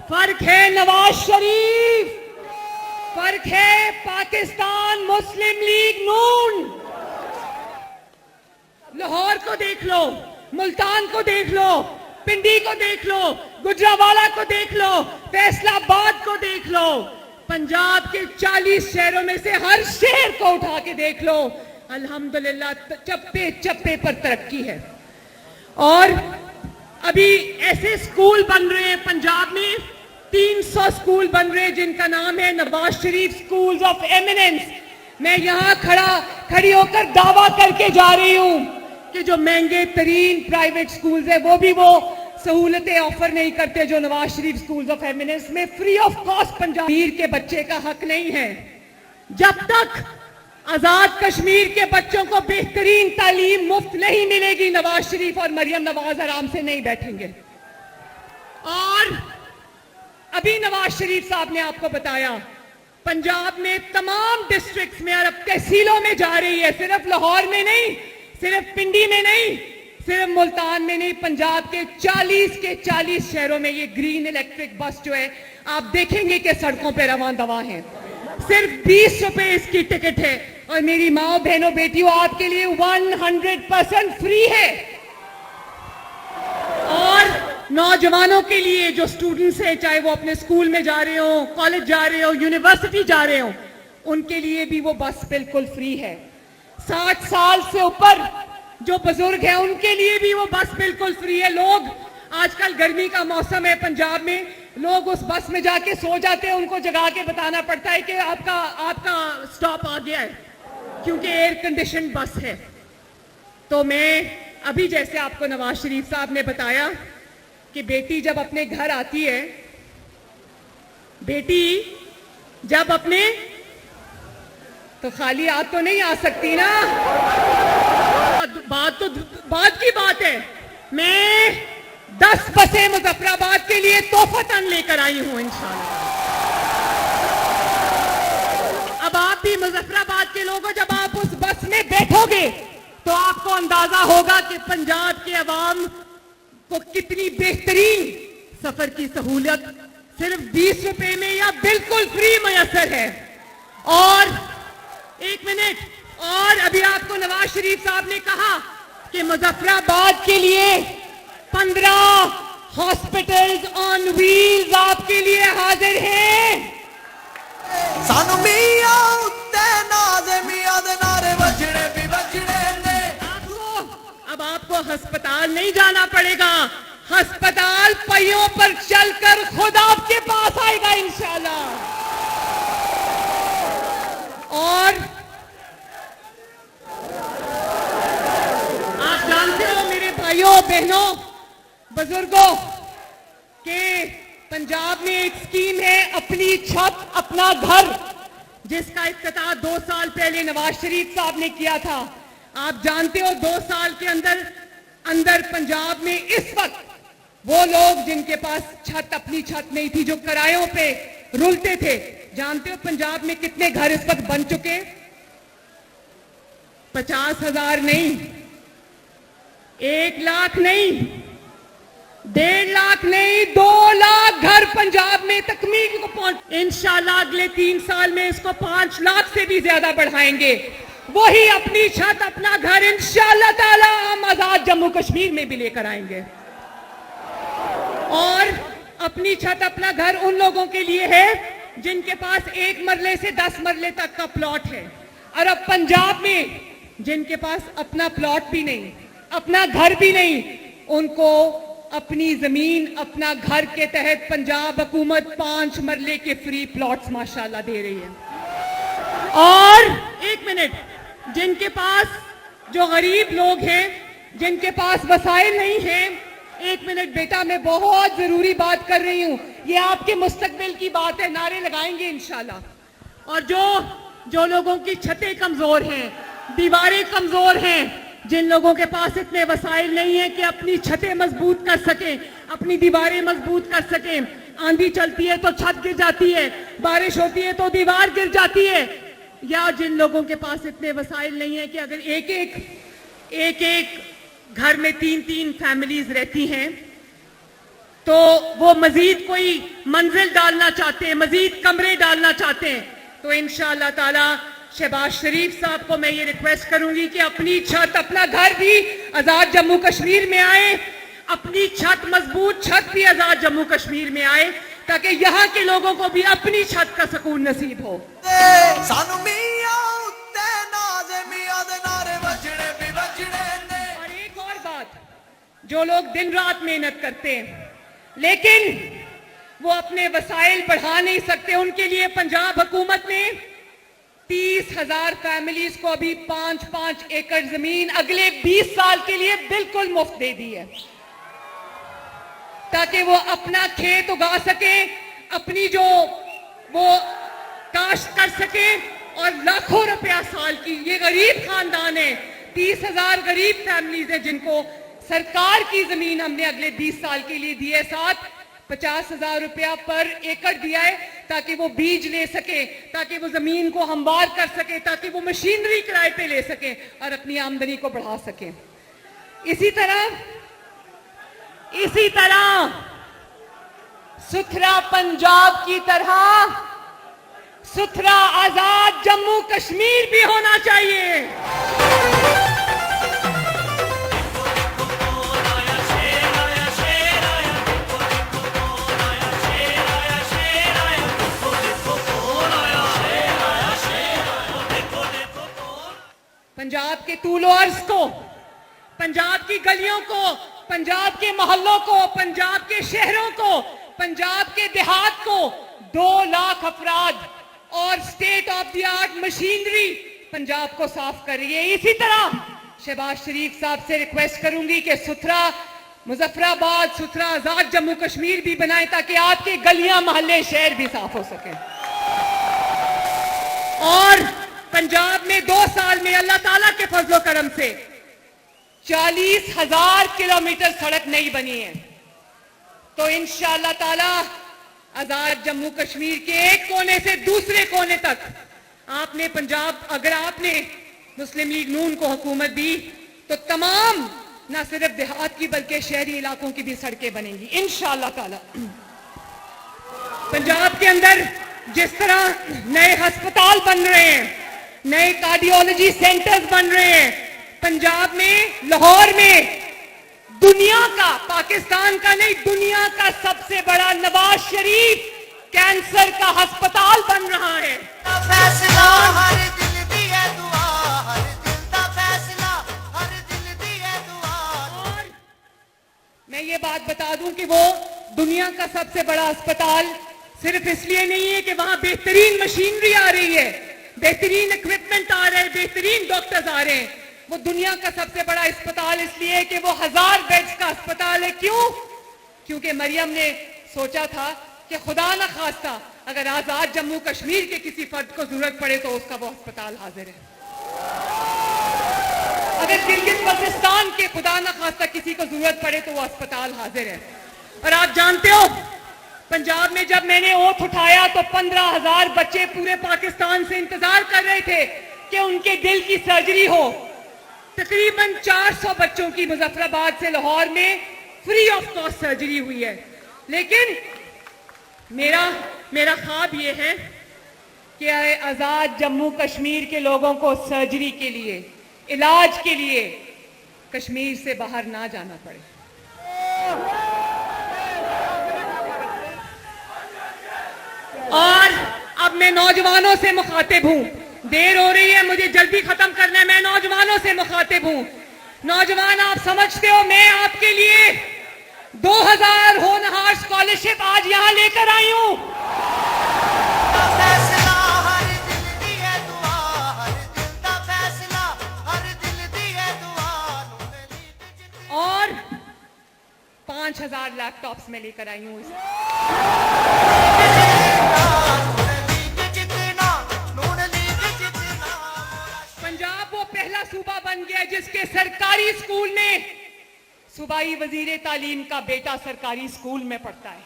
S2: फर्क है नवाज शरीफ, फर्क है पाकिस्तान मुस्लिम लीग नून। लाहौर को देख लो, मुल्तान को देख लो, पिंडी को देख लो, गुजरावाला को देख लो, फैसलाबाद को देख लो। पंजाब के 40 शहरों में से हर शहर को उठा के देख लो। अल्हम्दुलिल्लाह चप्पे चप्पे पर तरक्की है। और अभी ऐसे स्कूल बन रहे हैं पंजाब में, 300 स्कूल बन रहे हैं जिनका नाम है Nawaz Sharif schools of eminence. मैं यहां खड़ी होकर दावा करके जा रही हूं कि जो महंगे तरीन प्राइवेट स्कूल्स है वो भी वो सहूलतें ऑफर नहीं करते जो Nawaz Sharif schools of eminence में फ्री ऑफ कॉस्ट पंजाब के बच्चे का हक नहीं है। जब तक आजाद कश्मीर के बच्चों को बेहतरीन तालीम मुफ्त नहीं मिलेगी, नवाज शरीफ और मरियम नवाज आराम से नहीं बैठेंगे। और अभी नवाज शरीफ साहब ने आपको बताया पंजाब में तमाम डिस्ट्रिक्ट्स में और अब तहसीलों में जा रही है, सिर्फ लाहौर में नहीं, सिर्फ पिंडी में नहीं, सिर्फ मुल्तान में नहीं, पंजाब के 40 शहरों में ये ग्रीन इलेक्ट्रिक बस जो है आप देखेंगे कि सड़कों पे रवां दवा है। सिर्फ 20 रुपए इसकी टिकट है। और मेरी माओ बहनों बेटियों आपके लिए 100% फ्री है। और नौजवानों के लिए जो स्टूडेंट्स हैं, चाहे वो अपने स्कूल में जा रहे हो, कॉलेज जा रहे हो, यूनिवर्सिटी जा रहे हो, उनके लिए भी वो बस बिल्कुल फ्री है। 60 साल से ऊपर जो बुजुर्ग हैं उनके लिए भी वो बस बिल्कुल फ्री है। लोग आजकल गर्मी का मौसम है पंजाब में, लोग उस बस में जाके सो जाते हैं, उनको जगा के बताना पड़ता है कि आपका स्टॉप आ गया है, क्योंकि एयर कंडीशन बस है। तो मैं अभी जैसे आपको नवाज शरीफ साहब ने बताया कि बेटी जब अपने घर आती है, बेटी जब अपने तो खाली हाथ तो नहीं आ सकती ना। बात की बात है। मैं 10 बसें मुजफ्फराबाद के लिए तोहफतन लेकर आई हूं इंशाल्लाह। अब आप भी मुजफ्फराबाद के लोगों, जब आप उस बस में बैठोगे तो आपको अंदाजा होगा कि पंजाब के अवाम को कितनी बेहतरीन सफर की सहूलियत सिर्फ 20 रुपए में या बिल्कुल फ्री मयसर है। और 1 मिनट, और अभी आपको नवाज शरीफ साहब ने कहा कि मुजफ्फराबाद के लिए 15 हॉस्पिटल्स ऑन व्हील्स आपके लिए हाजिर हैं।
S4: सानू मिया उत्ते नाज़े मिया दे नारे बजने भी बजने ने।
S2: अब आपको अस्पताल नहीं जाना पड़ेगा, अस्पताल पहियों पर चलकर खुद आपके पास आएगा इंशाल्लाह। और आप जानते हो मेरे भाइयों बहनों बुजुर्गों के पंजाब में एक स्कीम है अपनी छत अपना घर, जिसका इफ्तिताह 2 साल पहले नवाज शरीफ साहब ने किया था। आप जानते हो 2 साल के अंदर पंजाब में इस वक्त वो लोग जिनके पास अपनी छत नहीं थी, जो किरायों पे रुलते थे, जानते हो पंजाब में कितने घर इस वक्त बन चुके? 50,000 नहीं, 1 लाख नहीं, 1.5 लाख नहीं, 2 लाख घर पंजाब में तकमील को पहुंच। इंशाल्लाह अगले 3 साल में इसको 5 लाख से भी ज्यादा बढ़ाएंगे। वही अपनी छत अपना घर इंशाल्लाह ताला हम आजाद जम्मू कश्मीर में भी लेकर आएंगे। और अपनी छत अपना घर उन लोगों के लिए है जिनके पास 1 मरले से 10 मरले तक का प्लॉट है। और अब पंजाब में जिनके पास अपना प्लॉट भी नहीं, अपना घर भी नहीं, उनको अपनी जमीन अपना घर के तहत पंजाब हुकूमत 5 मरले के फ्री प्लॉट्स माशाल्लाह दे रही है। और एक मिनट, जिनके पास जो गरीब लोग हैं, जिनके पास वसाइल नहीं हैं, एक मिनट बेटा, मैं बहुत जरूरी बात कर रही हूं। ये आपके मुस्तकबिल की बात है, नारे लगाएंगे इंशाल्लाह। और जो लोगों की छतें कमजोर हैं, दीवारें कमजोर हैं, जिन लोगों के पास इतने वसाइल नहीं है कि अपनी छतें मजबूत कर सकें, अपनी दीवारें मजबूत कर सकें, आंधी चलती है तो छत गिर जाती है, बारिश होती है तो दीवार गिर जाती है, या जिन लोगों के पास इतने वसाइल नहीं है कि अगर एक एक घर में 3-3 फैमिलीज रहती हैं, तो वो मजीद कोई मंजिल डालना चाहते हैं, मजीद कमरे डालना चाहते हैं, तो इंशाअल्लाह ताला शहबाज शरीफ साहब को मैं ये रिक्वेस्ट करूंगी कि अपनी छत, अपना घर भी आजाद जम्मू कश्मीर में आए, अपनी छत, मजबूत छत भी आजाद जम्मू कश्मीर में आए, ताकि यहाँ के लोगों को भी अपनी छत का सुकून नसीब हो।
S4: सानू मियां उत्ते नाज़े मियां दे नारे वजने भी वजने ने।
S2: और एक और बात, जो लोग दिन रात मेहनत करते हैं लेकिन वो अपने वसाइल बढ़ा नहीं सकते, उनके लिए पंजाब हुकूमत ने 30,000 फैमिलीज को अभी 5-5 एकड़ जमीन अगले 20 साल के लिए बिल्कुल मुफ्त दे दी है, ताकि वो अपना खेत उगा सके, अपनी जो वो काश्त कर सके, और लाखों रुपया साल की, ये गरीब खानदान है, 30,000 गरीब फैमिलीज है जिनको सरकार की जमीन हमने अगले 20 साल के लिए दी है, साथ 50,000 रुपया पर एकड़ दिया है, ताकि वो बीज ले सके, ताकि वो जमीन को हमवार कर सके, ताकि वो मशीनरी किराए पे ले सके और अपनी आमदनी को बढ़ा सके। इसी तरह सुथरा पंजाब की तरह सुथरा आजाद जम्मू कश्मीर भी होना चाहिए। पंजाब के तूलो अर्ज को, पंजाब की गलियों को, पंजाब के मोहल्लों को, पंजाब के शहरों को, पंजाब के देहात को 2 लाख अफराद और state of the art machinery Punjab को साफ कर रही है। इसी तरह शहबाज शरीफ साहब से रिक्वेस्ट करूंगी कि सुथरा मुजफ्फराबाद, सुथरा आजाद जम्मू कश्मीर भी बनाए, ताकि आपके गलियां, मोहल्ले, शहर भी साफ हो सके। और पंजाब में 2 साल में अल्लाह ताला के फजलो करम से 40,000 किलोमीटर सड़क नहीं बनी है, तो इंशाअल्लाह ताला आजाद जम्मू कश्मीर के एक कोने से दूसरे कोने तक आपने पंजाब, अगर आपने मुस्लिम लीग नून को हुकूमत दी, तो तमाम न सिर्फ देहात की बल्कि शहरी इलाकों की भी सड़कें बनेंगी इंशाअल्लाह ताला। पंजाब के अंदर जिस तरह नए अस्पताल बन रहे हैं, नए कार्डियोलॉजी सेंटर्स बन रहे हैं, पंजाब में, लाहौर में दुनिया का, पाकिस्तान का नहीं, दुनिया का सबसे बड़ा नवाज शरीफ कैंसर का अस्पताल बन रहा है।
S4: फैसला हर दिल दी है दुआ, हर दिल दा फैसला हर दिल दी है दुआ।
S2: और मैं ये बात बता दूं कि वो दुनिया का सबसे बड़ा अस्पताल सिर्फ इसलिए नहीं है कि वहां बेहतरीन मशीनरी आ रही है, बेहतरीन इक्विपमेंट आ रहे हैं, बेहतरीन डॉक्टर्स आ रहे हैं, वो दुनिया का सबसे बड़ा अस्पताल इसलिए है कि वो 1000 बेड्स का अस्पताल है। क्यों? क्योंकि मरियम ने सोचा था कि खुदा न खास्ता अगर आजाद जम्मू कश्मीर के किसी फर्द को जरूरत पड़े तो उसका वो अस्पताल हाजिर है। अगर गिलगित बल्तिस्तान के खुदा न खास्ता किसी को जरूरत पड़े तो वो अस्पताल हाजिर है। और आप जानते हो, पंजाब में जब मैंने ओथ उठाया तो 15,000 बच्चे पूरे पाकिस्तान से इंतजार कर रहे थे कि उनके दिल की सर्जरी हो। तकरीबन 400 बच्चों की मुजफ्फराबाद से लाहौर में फ्री ऑफ कॉस्ट सर्जरी हुई है। लेकिन मेरा ख्वाब ये है कि आजाद जम्मू कश्मीर के लोगों को सर्जरी के लिए, इलाज के लिए कश्मीर से बाहर ना जाना पड़े। और अब मैं नौजवानों से मुखातिब हूं, देर हो रही है, मुझे जल्दी खत्म करना है। मैं नौजवानों से मुखातिब हूं। नौजवान, आप समझते हो मैं आपके लिए 2000 होनहार स्कॉलरशिप आज यहां लेकर आई हूं।
S4: फैसला हर दिल दी है
S2: 5,000 लैपटॉप्स में लेकर आई हूँ। पंजाब वो पहला सूबा बन गया जिसके सरकारी स्कूल में सूबाई वजीर तालीम का बेटा सरकारी स्कूल में पढ़ता है।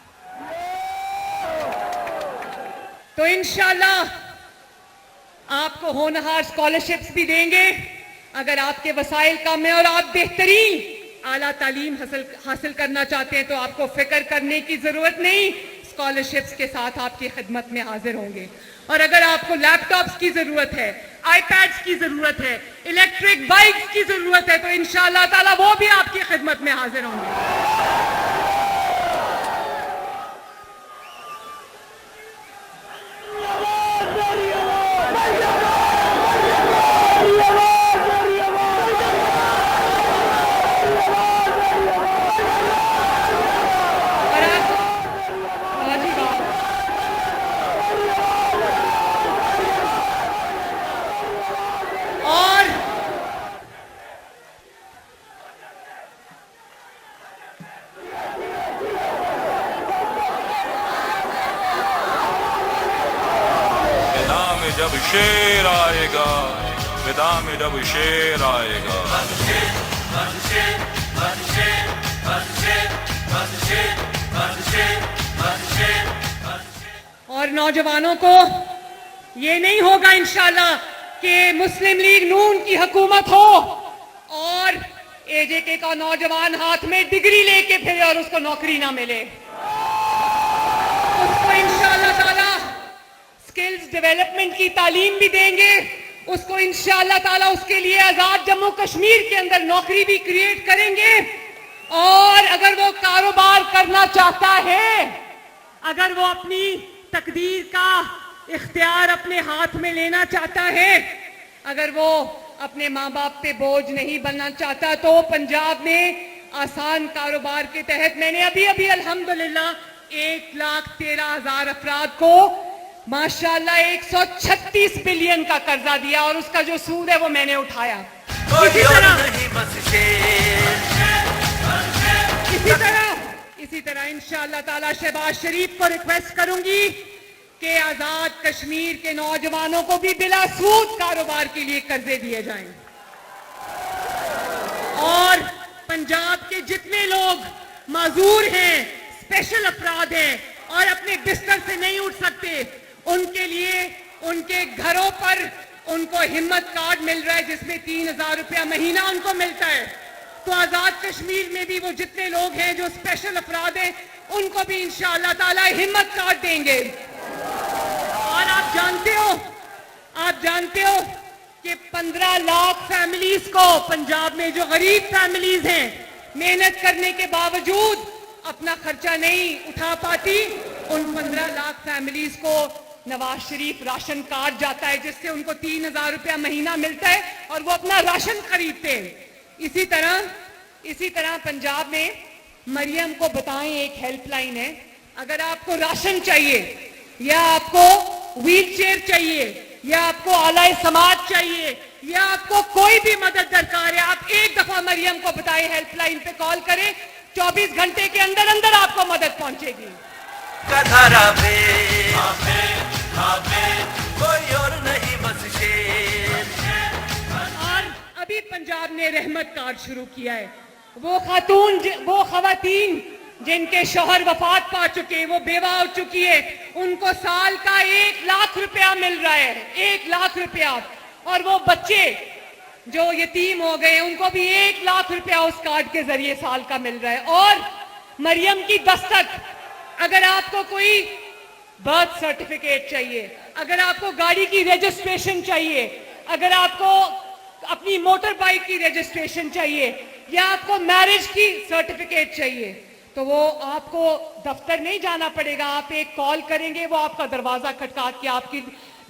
S2: तो इंशाल्लाह आपको होनहार स्कॉलरशिप्स भी देंगे अगर आपके वसाइल कम है और आप बेहतरीन आला तालीम हासिल करना चाहते हैं तो आपको फिक्र करने की जरूरत नहीं, स्कॉलरशिप्स के साथ आपकी खिदमत में हाजिर होंगे। और अगर आपको लैपटॉप्स की जरूरत है, आईपैड्स की जरूरत है, इलेक्ट्रिक बाइक्स की जरूरत है तो इंशाअल्लाह ताला वो भी आपकी खिदमत में हाजिर होंगे।
S6: जब शेर आएगा, मैदान में जब शेर आएगा,
S2: और नौजवानों को ये नहीं होगा इंशाल्लाह कि मुस्लिम लीग नून की हुकूमत हो और एजेके का नौजवान हाथ में डिग्री लेके फिरे और उसको नौकरी ना मिले। उसको इंशाल्लाह ताला स्किल्स डेवलपमेंट की तालीम भी देंगे, उसको इंशाअल्लाह ताला उसके लिए आजाद जम्मू कश्मीर के अंदर नौकरी भी क्रिएट करेंगे। और अगर वो कारोबार करना चाहता है, अगर वो अपनी तकदीर का इख्तियार अपने हाथ में लेना चाहता है, अगर वो अपने माँ बाप पे बोझ नहीं बनना चाहता तो पंजाब में आसान कारोबार के तहत मैंने अभी अभी अल्हम्दुलिल्लाह 1,13,000 अफराद को माशाअल्लाह 136 बिलियन का कर्जा दिया और उसका जो सूद है वो मैंने उठाया। इसी तरह इंशाअल्लाह ताला शहबाज शरीफ को रिक्वेस्ट करूंगी कि आजाद कश्मीर के नौजवानों को भी बिला सूद कारोबार के लिए कर्जे दिए जाएं। और पंजाब के जितने लोग माजूर हैं, स्पेशल अफराद हैं और अपने बिस्तर से नहीं उठ सकते, उनके लिए उनके घरों पर उनको हिम्मत कार्ड मिल रहा है जिसमें 3,000 रुपया महीना उनको मिलता है। तो आजाद कश्मीर में भी वो जितने लोग हैं जो स्पेशल अफराद हैं उनको भी इंशाअल्लाह ताला हिम्मत कार्ड देंगे। और आप जानते हो कि 15 लाख फैमिलीज को पंजाब में जो गरीब फैमिलीज हैं मेहनत करने के बावजूद अपना खर्चा नहीं उठा पाती, उन 15 लाख फैमिलीज को नवाज शरीफ राशन कार्ड जाता है जिससे उनको 3,000 रुपया महीना मिलता है और वो अपना राशन खरीदते हैं। इसी तरह पंजाब में मरियम को बताएं एक हेल्पलाइन है, अगर आपको राशन चाहिए या आपको व्हील चेयर चाहिए या आपको आला समाज चाहिए या आपको कोई भी मदद दरकार है, आप एक दफा मरियम को बताएं, हेल्पलाइन पे कॉल करें, 24 घंटे के अंदर अंदर आपको मदद पहुंचेगी।
S4: कोई और नहीं बस शेर।
S2: और अभी पंजाब ने रहमत कार्ड शुरू किया है। वो खवातीन जिनके शौहर वफात पा चुके, वो बेवा हो चुकी है, उनको साल का 1 लाख रुपया मिल रहा है, 1 लाख रुपया। और वो बच्चे जो यतीम हो गए उनको भी 1 लाख रुपया उस कार्ड के जरिए साल का मिल रहा है। और मरियम की दस्तक, अगर आपको कोई बर्थ सर्टिफिकेट चाहिए, अगर आपको गाड़ी की रजिस्ट्रेशन चाहिए, अगर आपको अपनी मोटर बाइक की रजिस्ट्रेशन चाहिए या आपको मैरिज की सर्टिफिकेट चाहिए, तो वो आपको दफ्तर नहीं जाना पड़ेगा, आप एक कॉल करेंगे, वो आपका दरवाजा खटखा के आपके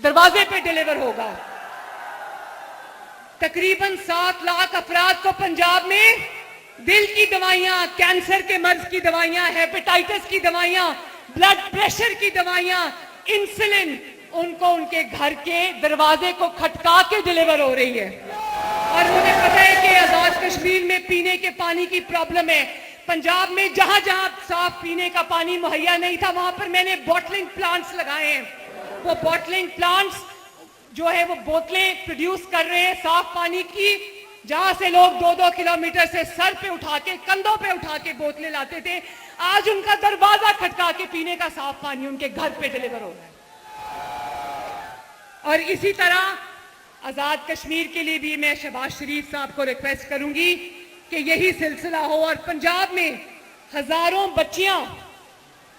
S2: दरवाजे पे डिलीवर होगा। तकरीबन 7 लाख अफराद को पंजाब में दिल की दवाइयां, कैंसर के मर्ज की दवाइयां, हेपेटाइटिस की दवाइयां, ब्लड प्रेशर की दवाइयां, इंसुलिन, उनको उनके घर के दरवाजे को खटका के डिलीवर हो रही है। और मुझे पता है कि आजाद कश्मीर में पीने के पानी की प्रॉब्लम है, पंजाब में जहां जहां साफ पीने का पानी मुहैया नहीं था वहां पर मैंने बॉटलिंग प्लांट्स लगाए हैं। वो बॉटलिंग प्लांट्स जो है वो बोतलें प्रोड्यूस कर रहे हैं साफ पानी की, जहां से लोग 2-2 किलोमीटर से सर पे उठा के, कंधों पे उठा के बोतलें लाते थे। आज उनका दरवाजा खटका के पीने का साफ पानी उनके घर पे डिलीवर हो रहा है। और इसी तरह आजाद कश्मीर के लिए भी मैं शहबाज शरीफ साहब को रिक्वेस्ट करूंगी कि यही सिलसिला हो और पंजाब में हजारों बच्चियां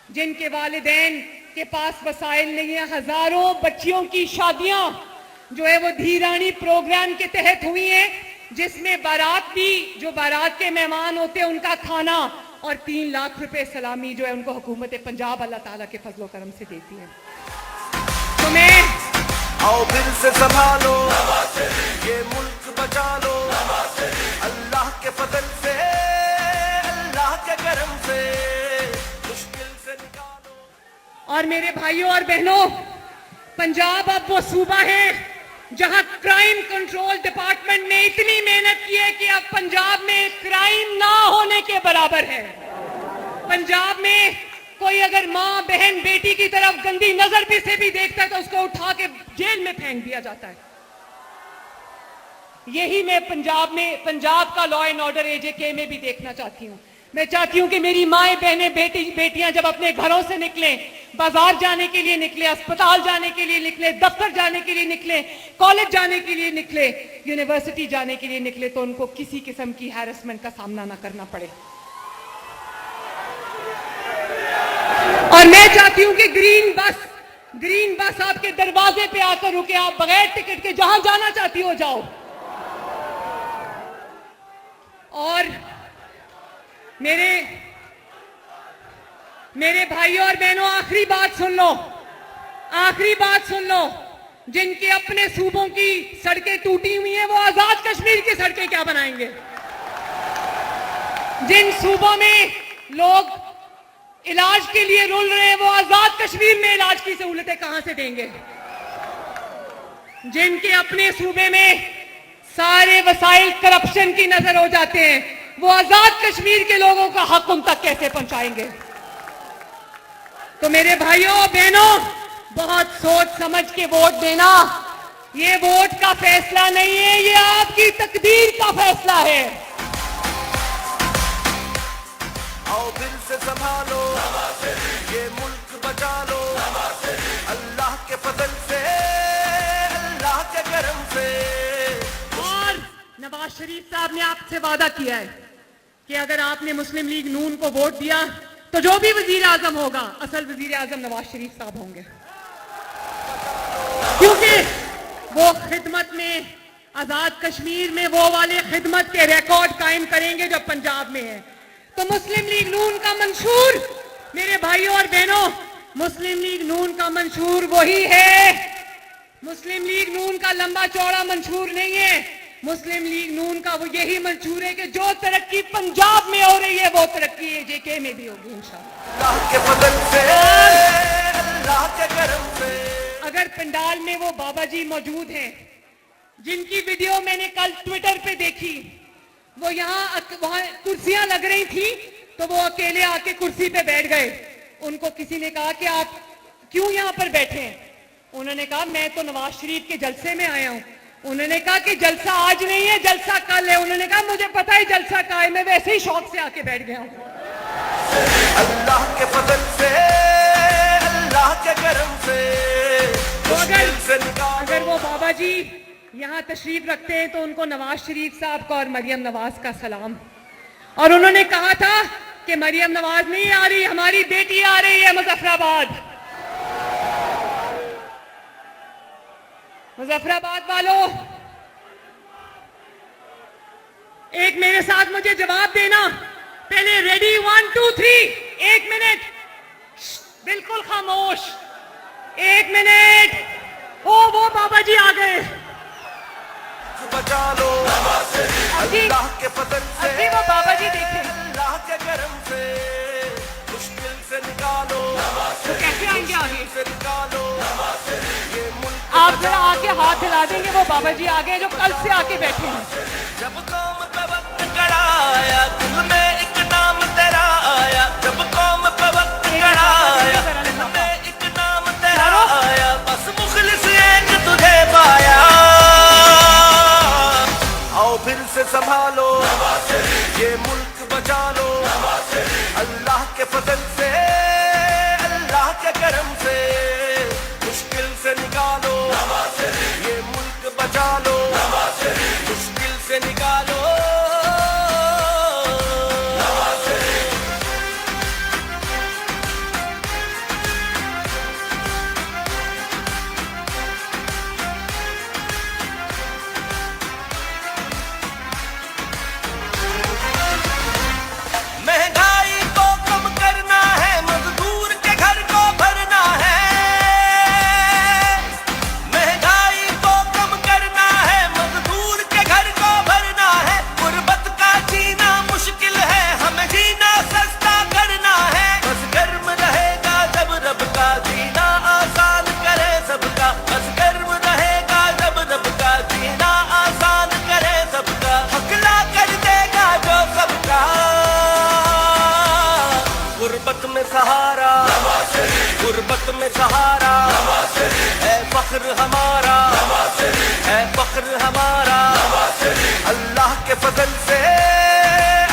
S2: जिनके वालिदैन के पास वसाइल नहीं है, हजारों बच्चियों की शादियां जो है वो धीरानी प्रोग्राम के तहत हुई हैं, जिसमें बारात भी, जो बारात के मेहमान होते हैं उनका खाना और 3 लाख रुपए सलामी जो है उनको हुकूमत पंजाब अल्लाह ताला के फजलो करम से देती है। तो मैं
S4: आओ फिर से संभालो ये मुल्क बचा लो, अल्लाह के फजल से, अल्लाह के करम से मुश्किल से निकालो।
S2: और मेरे भाइयों और बहनों, पंजाब अब वो सूबा है जहां क्राइम कंट्रोल डिपार्टमेंट ने इतनी मेहनत की है कि अब पंजाब में क्राइम ना होने के बराबर है। पंजाब में कोई अगर माँ बहन बेटी की तरफ गंदी नजर भी से भी देखता है तो उसको उठा के जेल में फेंक दिया जाता है। यही मैं पंजाब का लॉ एंड ऑर्डर एजेके में भी देखना चाहती हूँ। मैं चाहती हूँ कि मेरी माएं बहनें बेटियां जब अपने घरों से निकलें, बाजार जाने के लिए निकले, अस्पताल जाने के लिए निकले, दफ्तर जाने के लिए निकले, कॉलेज जाने के लिए निकले, यूनिवर्सिटी जाने के लिए निकले, तो उनको किसी किस्म की हैरेसमेंट का सामना ना करना पड़े। और मैं चाहती हूं कि ग्रीन बस आपके दरवाजे पे आकर रुके, आप बगैर टिकट के जहां जाना चाहती हो जाओ। और मेरे भाइयों और बहनों, आखिरी बात सुन लो, जिनके अपने सूबों की सड़कें टूटी हुई हैं वो आजाद कश्मीर की सड़कें क्या बनाएंगे? जिन सूबों में लोग इलाज के लिए रुल रहे हैं वो आजाद कश्मीर में इलाज की सहूलतें कहां से देंगे? जिनके अपने सूबे में सारे वसाइल करप्शन की नजर हो जाते हैं वो आजाद कश्मीर के लोगों का हक उन तक कैसे पहुंचाएंगे? तो मेरे भाइयों बहनों, बहुत सोच समझ के वोट देना। ये वोट का फैसला नहीं है, ये आपकी तकदीर का फैसला है।
S4: आओ फिर से संभालो ये मुल्क बचा लो, अल्लाह के फजल से, अल्लाह के करम से।
S2: और नवाज शरीफ साहब ने आपसे वादा किया है कि अगर आपने मुस्लिम लीग नून को वोट दिया तो जो भी वजीर आजम होगा, असल वजीर आजम नवाज शरीफ साहब होंगे, क्योंकि वो खिदमत में, आजाद कश्मीर में वो वाले खिदमत के रिकॉर्ड कायम करेंगे जो पंजाब में है। तो मुस्लिम लीग नून का मंशूर, मेरे भाइयों और बहनों, मुस्लिम लीग नून का मंशूर वही है। मुस्लिम लीग नून का लंबा चौड़ा मंशूर नहीं है। मुस्लिम लीग नून का वो यही मंशूर है कि जो तरक्की पंजाब में हो रही है वो तरक्की एजेके में भी होगी इंशाअल्लाह।
S4: अल्लाह के फजल से, अल्लाह के करम से।
S2: अगर पंडाल में वो बाबा जी मौजूद हैं जिनकी वीडियो मैंने कल ट्विटर पे देखी, वो वहां कुर्सियां लग रही थी तो वो अकेले आके कुर्सी पे बैठ गए। उनको किसी ने कहा कि आप क्यों यहाँ पर बैठे हैं? उन्होंने कहा मैं तो नवाज शरीफ के जलसे में आया हूँ। उन्होंने कहा कि जलसा आज नहीं है, जलसा कल है। उन्होंने कहा मुझे पता है जलसा का है, मैं वैसे ही शौक से आके बैठ गया हूँ।
S4: अल्लाह के फजल से, अल्लाह के करम से।
S2: तो अगर वो बाबा जी यहाँ तशरीफ रखते हैं तो उनको नवाज शरीफ साहब का और मरियम नवाज का सलाम। और उन्होंने कहा था कि मरियम नवाज नहीं आ रही, हमारी बेटी आ रही है मुजफ्फराबाद। मुजफ्फराबाद वालों, एक मेरे साथ मुझे जवाब देना। पहले रेडी 1 2 3, 1 मिनट, बिल्कुल खामोश, 1 मिनट। ओ वो बाबा जी आ गए।
S4: बचा लो अल्लाह के फजल से,
S2: अभी वो बाबा जी देखे,
S4: अल्लाह के करम से मुश्किल से निकालो।
S2: तो कैसे आएंगे आगे?
S4: से निकालो ये मुल्क।
S2: आप जरा आके हाथ हिला देंगे, वो बाबा जी आ गए जो कल से आके बैठे हैं।
S4: जब कौम पे वक्त कड़ा आया, दिल में एक नाम फिर से संभालो, ये मुल्क बचा लो, अल्लाह के फजल से, अल्लाह के करम से, मुश्किल से निकालो, ये मुल्क बचा लो, मुश्किल से निकालो। महंगाई को कम करना है, मजदूर के घर को भरना है। महंगाई को कम करना है, मजदूर के घर को भरना है। गुर्बत का जीना मुश्किल है, हमें जीना सस्ता करना है। बस गर्म रहेगा जब रब का जीना आसान करे सबका। बस गर्म रहेगा जब रब का जीना आसान करे सबका। हकला कर देगा जो सबका। गुर्बत में सहारा, गुर्बत में सहारा, है फख्र हमारा, है फख्र हमारा। अल्लाह के फजल से,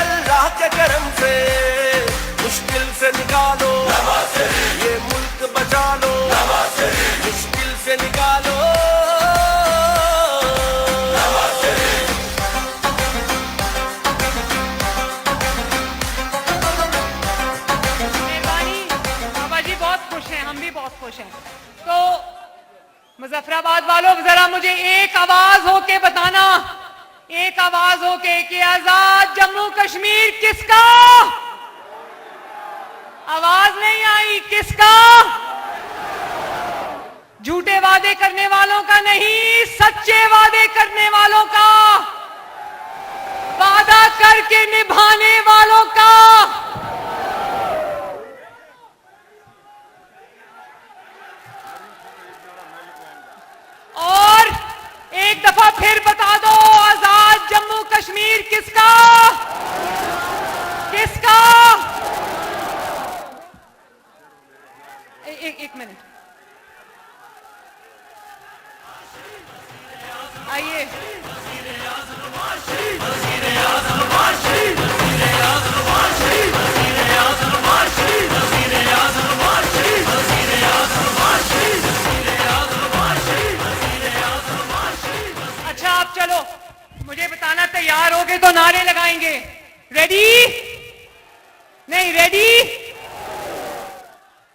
S4: अल्लाह के करम से, मुश्किल से निकालो, ये मुल्क बचा लो, मुश्किल से निकालो।
S2: मेहरबानी बाबा जी, बहुत खुश हैं, हम भी बहुत खुश हैं। तो मुजफ्फराबाद वालों, जरा मुझे एक आवाज होके बताना, एक आवाज होके कि आजाद जम्मू कश्मीर किसका? आवाज नहीं आई, किसका? झूठे वादे करने वालों का नहीं, सच्चे वादे करने वालों का, वादा करके निभाने वालों का। और एक दफा फिर बता दो, आजाद जम्मू कश्मीर किसका? किसका? एक मिनट, आइए। अच्छा, आप चलो, मुझे बताना तैयार होगे तो नारे लगाएंगे। रेडी? नहीं रेडी?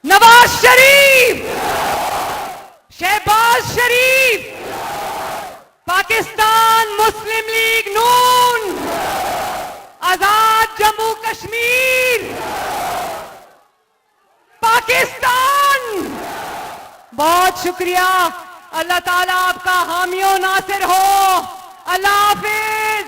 S2: नवाज शरीफ, शहबाज शरीफ, पाकिस्तान मुस्लिम लीग नून, आजाद जम्मू कश्मीर, पाकिस्तान। बहुत शुक्रिया, अल्लाह ताला आपका हामियो नासिर हो। अल्लाह हाफिज।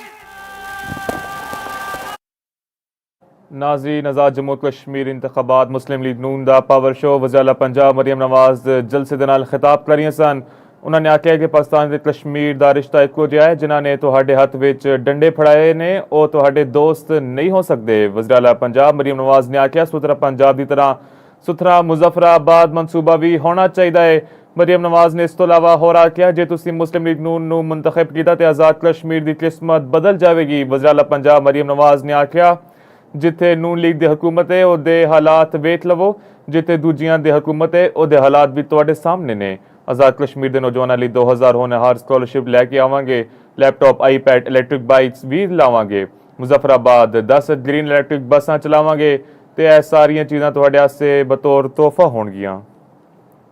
S5: नाज़रीन, आज़ाद जम्मू कश्मीर इंतखाबात मुस्लिम league Noon the power show वज़ीर पंजाब मरियम नवाज जलसे दे नाल खिताब कर रही सन। उन्होंने आख्या कि पाकिस्तान ते कश्मीर दा रिश्ता इक्को जिहा है। जिन्हां ने तुहाडे हत्थ विच डंडे फड़ाए ने ओह तुहाडे दोस्त नहीं हो सकते। वज़ीर पंजाब मरियम नवाज ने आख्या सुथरा पंजाब की तरह सुथरा मुजफ्फराबाद मनसूबा भी होना चाहिए है। मरियम नवाज ने इस तो इलावा होर आख्या जे तुसीं मुस्लिम लीग नून नूं मुंतखब कीता ते आज़ाद कश्मीर की किस्मत बदल जाएगी। वज़ीर पंजाब मरियम नवाज ने आख्या जिथे नून लीग दी हुकूमत है ओहदे हालात वेख लवो, जिथे दूजियां दी हुकूमत है ओहदे हालात भी तुहाडे सामने ने। आज़ाद कश्मीर के नौजवानों लिए 2000 होनहार स्कॉलरशिप लैके आवांगे। लैपटॉप, आईपैड, इलैक्ट्रिक बाइक्स भी लावांगे। मुजफ्फराबाद 10 ग्रीन इलैक्ट्रिक बसां चलावांगे ते यह सारियां चीज़ां तुहाडे आस्ते बतौर तोहफा होणगियां।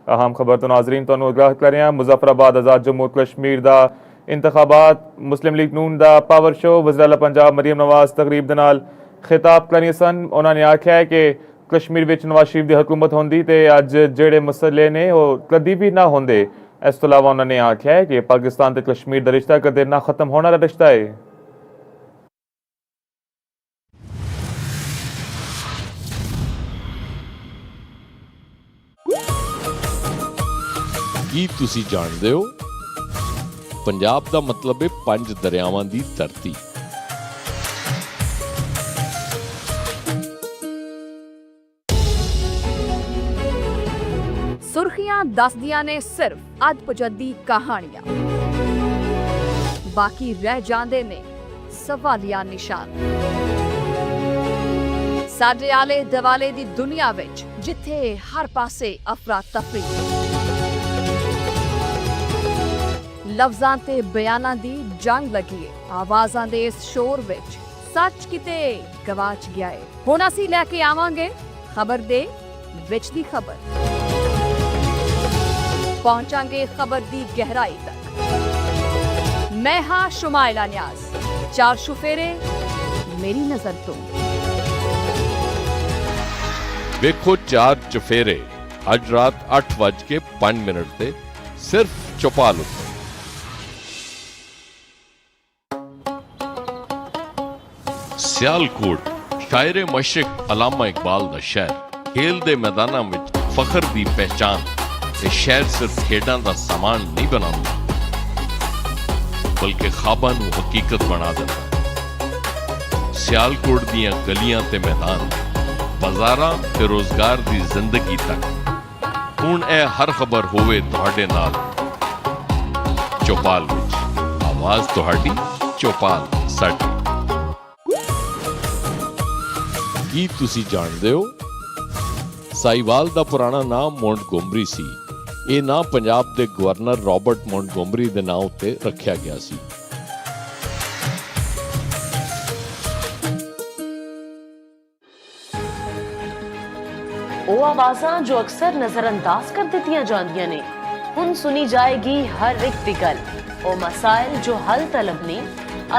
S5: अहम खबर तो नाजरीन तुहानूं आगाह कर रहे हैं। मुजफ्फराबाद आज़ाद जम्मू कश्मीर दा इंतखाबात मुस्लिम league Noon the power show वज़ीर पंजाब मरियम नवाज तकरीब दे नाल खिताब कर रही सन। उन्होंने आख्या है कि कश्मीर विच नवाज शरीफ की हुकूमत होंदी ते अज जेड़े मसले ने वो कदी भी ना होंदे। इस तो इलावा उन्होंने आख्या है कि पाकिस्तान ते कश्मीर का रिश्ता कदे ना खत्म होने वाला रिश्ता है।
S7: ਕੀ ਤੁਸੀਂ ਜਾਣਦੇ ਹੋ ਪੰਜਾਬ ਦਾ ਮਤਲਬ ਹੈ 5 ਦਰਿਆਵਾਂ ਦੀ ਧਰਤੀ।
S8: ਸੁਰਖੀਆਂ ਦੱਸਦੀਆਂ ਨੇ ਸਿਰਫ ਅੱਧ ਪਜੱਦੀ ਕਹਾਣੀਆਂ, ਬਾਕੀ ਰਹਿ ਜਾਂਦੇ ਨੇ ਸਵਾਲੀਆ ਨਿਸ਼ਾਨ। ਸਾਡੇ ਆਲੇ ਦੁਆਲੇ ਦੀ ਦੁਨੀਆ ਵਿੱਚ ਜਿੱਥੇ ਹਰ ਪਾਸੇ ਅਫਰਾ ਤਫਰੀ, ਲਫ਼ਜ਼ਾਂ ਤੇ ਬਿਆਨਾਂ ਦੀ ਜੰਗ ਲੱਗੀ ਹੈ। ਆਵਾਜ਼ਾਂ ਦੇ ਇਸ ਸ਼ੋਰ ਵਿੱਚ ਸੱਚ ਕਿਤੇ ਗਵਾਚ ਗਿਆ ਹੈ। ਹੁਣ ਅਸੀਂ ਲੈ ਕੇ ਆਵਾਂਗੇ ਖਬਰ ਦੇ ਵਿੱਚ ਦੀ ਖਬਰ, ਪਹੁੰਚਾਂਗੇ ਖਬਰ ਦੀ ਗਹਿਰਾਈ ਤੱਕ। ਮੈਂ ਹਾਂ ਸ਼ੁਮਾਇਲਾ ਨਿਆਜ਼, ਚਾਰ ਸ਼ੁਫੇਰੇ ਮੇਰੀ ਨਜ਼ਰ ਤੋਂ।
S7: ਵੇਖੋ ਚਾਰ ਚੁਫੇਰੇ ਅੱਜ ਰਾਤ 8:05 ਤੇ ਸਿਰਫ ਚੌਪਾਲ ਉੱਤੇ। ਸਿਆਲਕੋਟ ਸ਼ਾਇਰ ਮਸ਼ਰਕ ਅਲਾਮਾ ਇਕਬਾਲ ਦਾ ਸ਼ਹਿਰ, ਖੇਲ ਦੇ ਮੈਦਾਨਾਂ ਵਿੱਚ ਫਖਰ ਦੀ ਪਹਿਚਾਨ। ਇਹ ਸ਼ਹਿਰ ਸਿਰਫ ਖੇਡਾਂ ਦਾ ਸਾਮਾਨ ਨਹੀਂ ਬਣਾਉਂਦਾ, ਬਲਕਿ ਖਾਬਾਂ ਨੂੰ ਹਕੀਕਤ ਬਣਾ ਦਿੰਦਾ। ਸਿਆਲਕੋਟ ਦੀਆਂ ਗਲੀਆਂ ਤੇ ਮੈਦਾਨ, ਬਾਜ਼ਾਰਾਂ ਤੇ ਰੋਜ਼ਗਾਰ ਦੀ ਜ਼ਿੰਦਗੀ ਤੱਕ, ਹੁਣ ਇਹ ਹਰ ਖਬਰ ਹੋਵੇ ਤੁਹਾਡੇ ਨਾਲ ਚੌਪਾਲ ਵਿੱਚ। ਆਵਾਜ਼ ਤੁਹਾਡੀ, ਚੌਪਾਲ ਸਾਡੀ। ਕੀ ਤੁਸੀਂ ਜਾਣਦੇ ਹੋ ਸਾਈਵਾਲ ਦਾ ਪੁਰਾਣਾ ਨਾਮ ਮੌਂਟਗੋਮਰੀ ਸੀ। ਇਹ ਨਾਂ ਪੰਜਾਬ ਦੇ ਗਵਰਨਰ ਰਾਬਰਟ ਮੌਂਟਗੋਮਰੀ ਦੇ ਨਾਂ ਉੱਤੇ ਰੱਖਿਆ ਗਿਆ ਸੀ।
S9: ਉਹ ਆਵਾਜ਼ਾਂ ਜੋ ਅਕਸਰ ਨਜ਼ਰਅੰਦਾਜ਼ ਕਰ ਦਿੱਤੀਆਂ ਜਾਂਦੀਆਂ ਨੇ, ਹੁਣ ਸੁਣੀ ਜਾਏਗੀ ਹਰ ਇੱਕ ਦੀ ਗੱਲ। ਉਹ ਮਸਾਇਲ ਜੋ ਹੱਲ ਤਲਬ ਨੇ,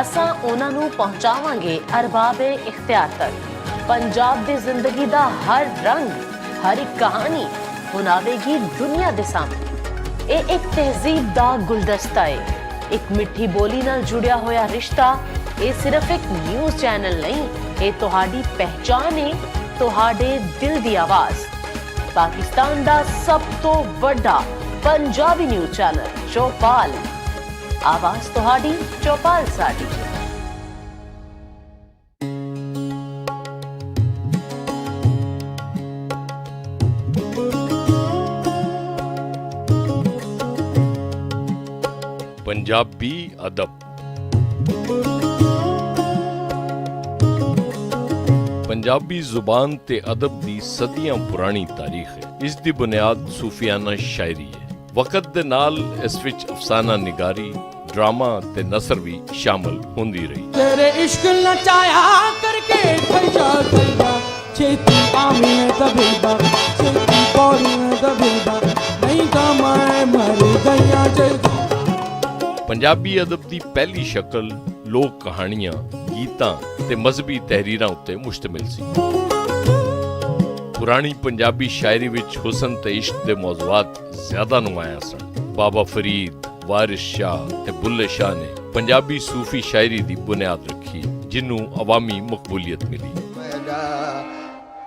S9: ਅਸਾਂ ਉਹਨਾਂ ਨੂੰ ਪਹੁੰਚਾਵਾਂਗੇ ਅਰਬਾਬੇ ਇਖਤਿਆਰ ਤੱਕ। ਪੰਜਾਬ ਦੀ ਜ਼ਿੰਦਗੀ ਦਾ ਹਰ ਰੰਗ, ਹਰ ਇੱਕ ਕਹਾਣੀ ਹੁਣ ਆਵੇਗੀ ਦੁਨੀਆ ਦੇ ਸਾਹਮਣੇ। ਇਹ ਇੱਕ ਤਹਿਜ਼ੀਬ ਦਾ ਗੁਲਦਸਤਾ ਹੈ, ਇੱਕ ਮਿੱਠੀ ਬੋਲੀ ਨਾਲ ਜੁੜਿਆ ਹੋਇਆ ਰਿਸ਼ਤਾ। ਇਹ ਸਿਰਫ ਇੱਕ ਨਿਊਜ਼ ਚੈਨਲ ਨਹੀਂ, ਇਹ ਤੁਹਾਡੀ ਪਹਿਚਾਨ ਹੈ, ਤੁਹਾਡੇ ਦਿਲ ਦੀ ਆਵਾਜ਼। ਪਾਕਿਸਤਾਨ ਦਾ ਸਭ ਤੋਂ ਵੱਡਾ ਪੰਜਾਬੀ ਨਿਊਜ਼ ਚੈਨਲ ਚੌਪਾਲ। ਆਵਾਜ਼ ਤੁਹਾਡੀ, ਚੌਪਾਲ ਸਾਡੀ।
S7: ਪੰਜਾਬੀ ਅਦਬ। ਪੰਜਾਬੀ ਜ਼ੁਬਾਨ ਤੇ ਅਦਬ ਦੀ ਸਦੀਆਂ ਪੁਰਾਣੀ ਤਾਰੀਖ ਹੈ। ਇਸ ਦੀ ਬੁਨਿਆਦ ਸੂਫੀਆਨਾ ਸ਼ਾਇਰੀ ਹੈ। ਵਕਤ ਦੇ ਨਾਲ ਇਸ ਵਿੱਚ ਅਫਸਾਨਾ ਨਿਗਾਰੀ, ਡਰਾਮਾ ਤੇ ਨਸਰ ਵੀ ਸ਼ਾਮਲ ਹੁੰਦੀ ਰਹੀ।
S10: ਤੇਰੇ ਇਸ਼ਕ ਨਚਾਇਆ ਕਰਕੇ ਖਜਾ ਖਜਾ ਛੇਤੀ ਆਮੀ ਦਬੇਦਾ, ਛੇਤੀ ਪੌੜੀ ਦਬੇਦਾ, ਨਹੀਂ ਤਾਂ ਮੈਂ ਮਰ ਗਈਆਂ ਜੇ।
S7: ਪੰਜਾਬੀ ਅਦਬ ਦੀ ਪਹਿਲੀ ਸ਼ਕਲ ਲੋਕ ਕਹਾਣੀਆਂ, ਗੀਤਾਂ ਤੇ ਮਜ਼ਹਬੀ ਤਹਿਰੀਰਾਂ ਉੱਤੇ ਮੁਸ਼ਤਮਿਲ ਸੀ। ਪੁਰਾਣੀ ਪੰਜਾਬੀ ਸ਼ਾਇਰੀ ਵਿੱਚ ਹੁਸਨ ਤੇ ਇਸ਼ਕ ਦੇ ਮੌਜ਼ੂਆਤ ਜ਼ਿਆਦਾ ਨੁਮਾਇਆਂ ਸਨ। ਬਾਬਾ ਫਰੀਦ, ਵਾਰਿਸ ਸ਼ਾਹ ਤੇ ਬੁੱਲੇ ਸ਼ਾਹ ਨੇ ਪੰਜਾਬੀ ਸੂਫੀ ਸ਼ਾਇਰੀ ਦੀ ਬੁਨਿਆਦ ਰੱਖੀ, ਜਿਹਨੂੰ ਅਵਾਮੀ ਮਕਬੂਲੀਅਤ ਮਿਲੀ।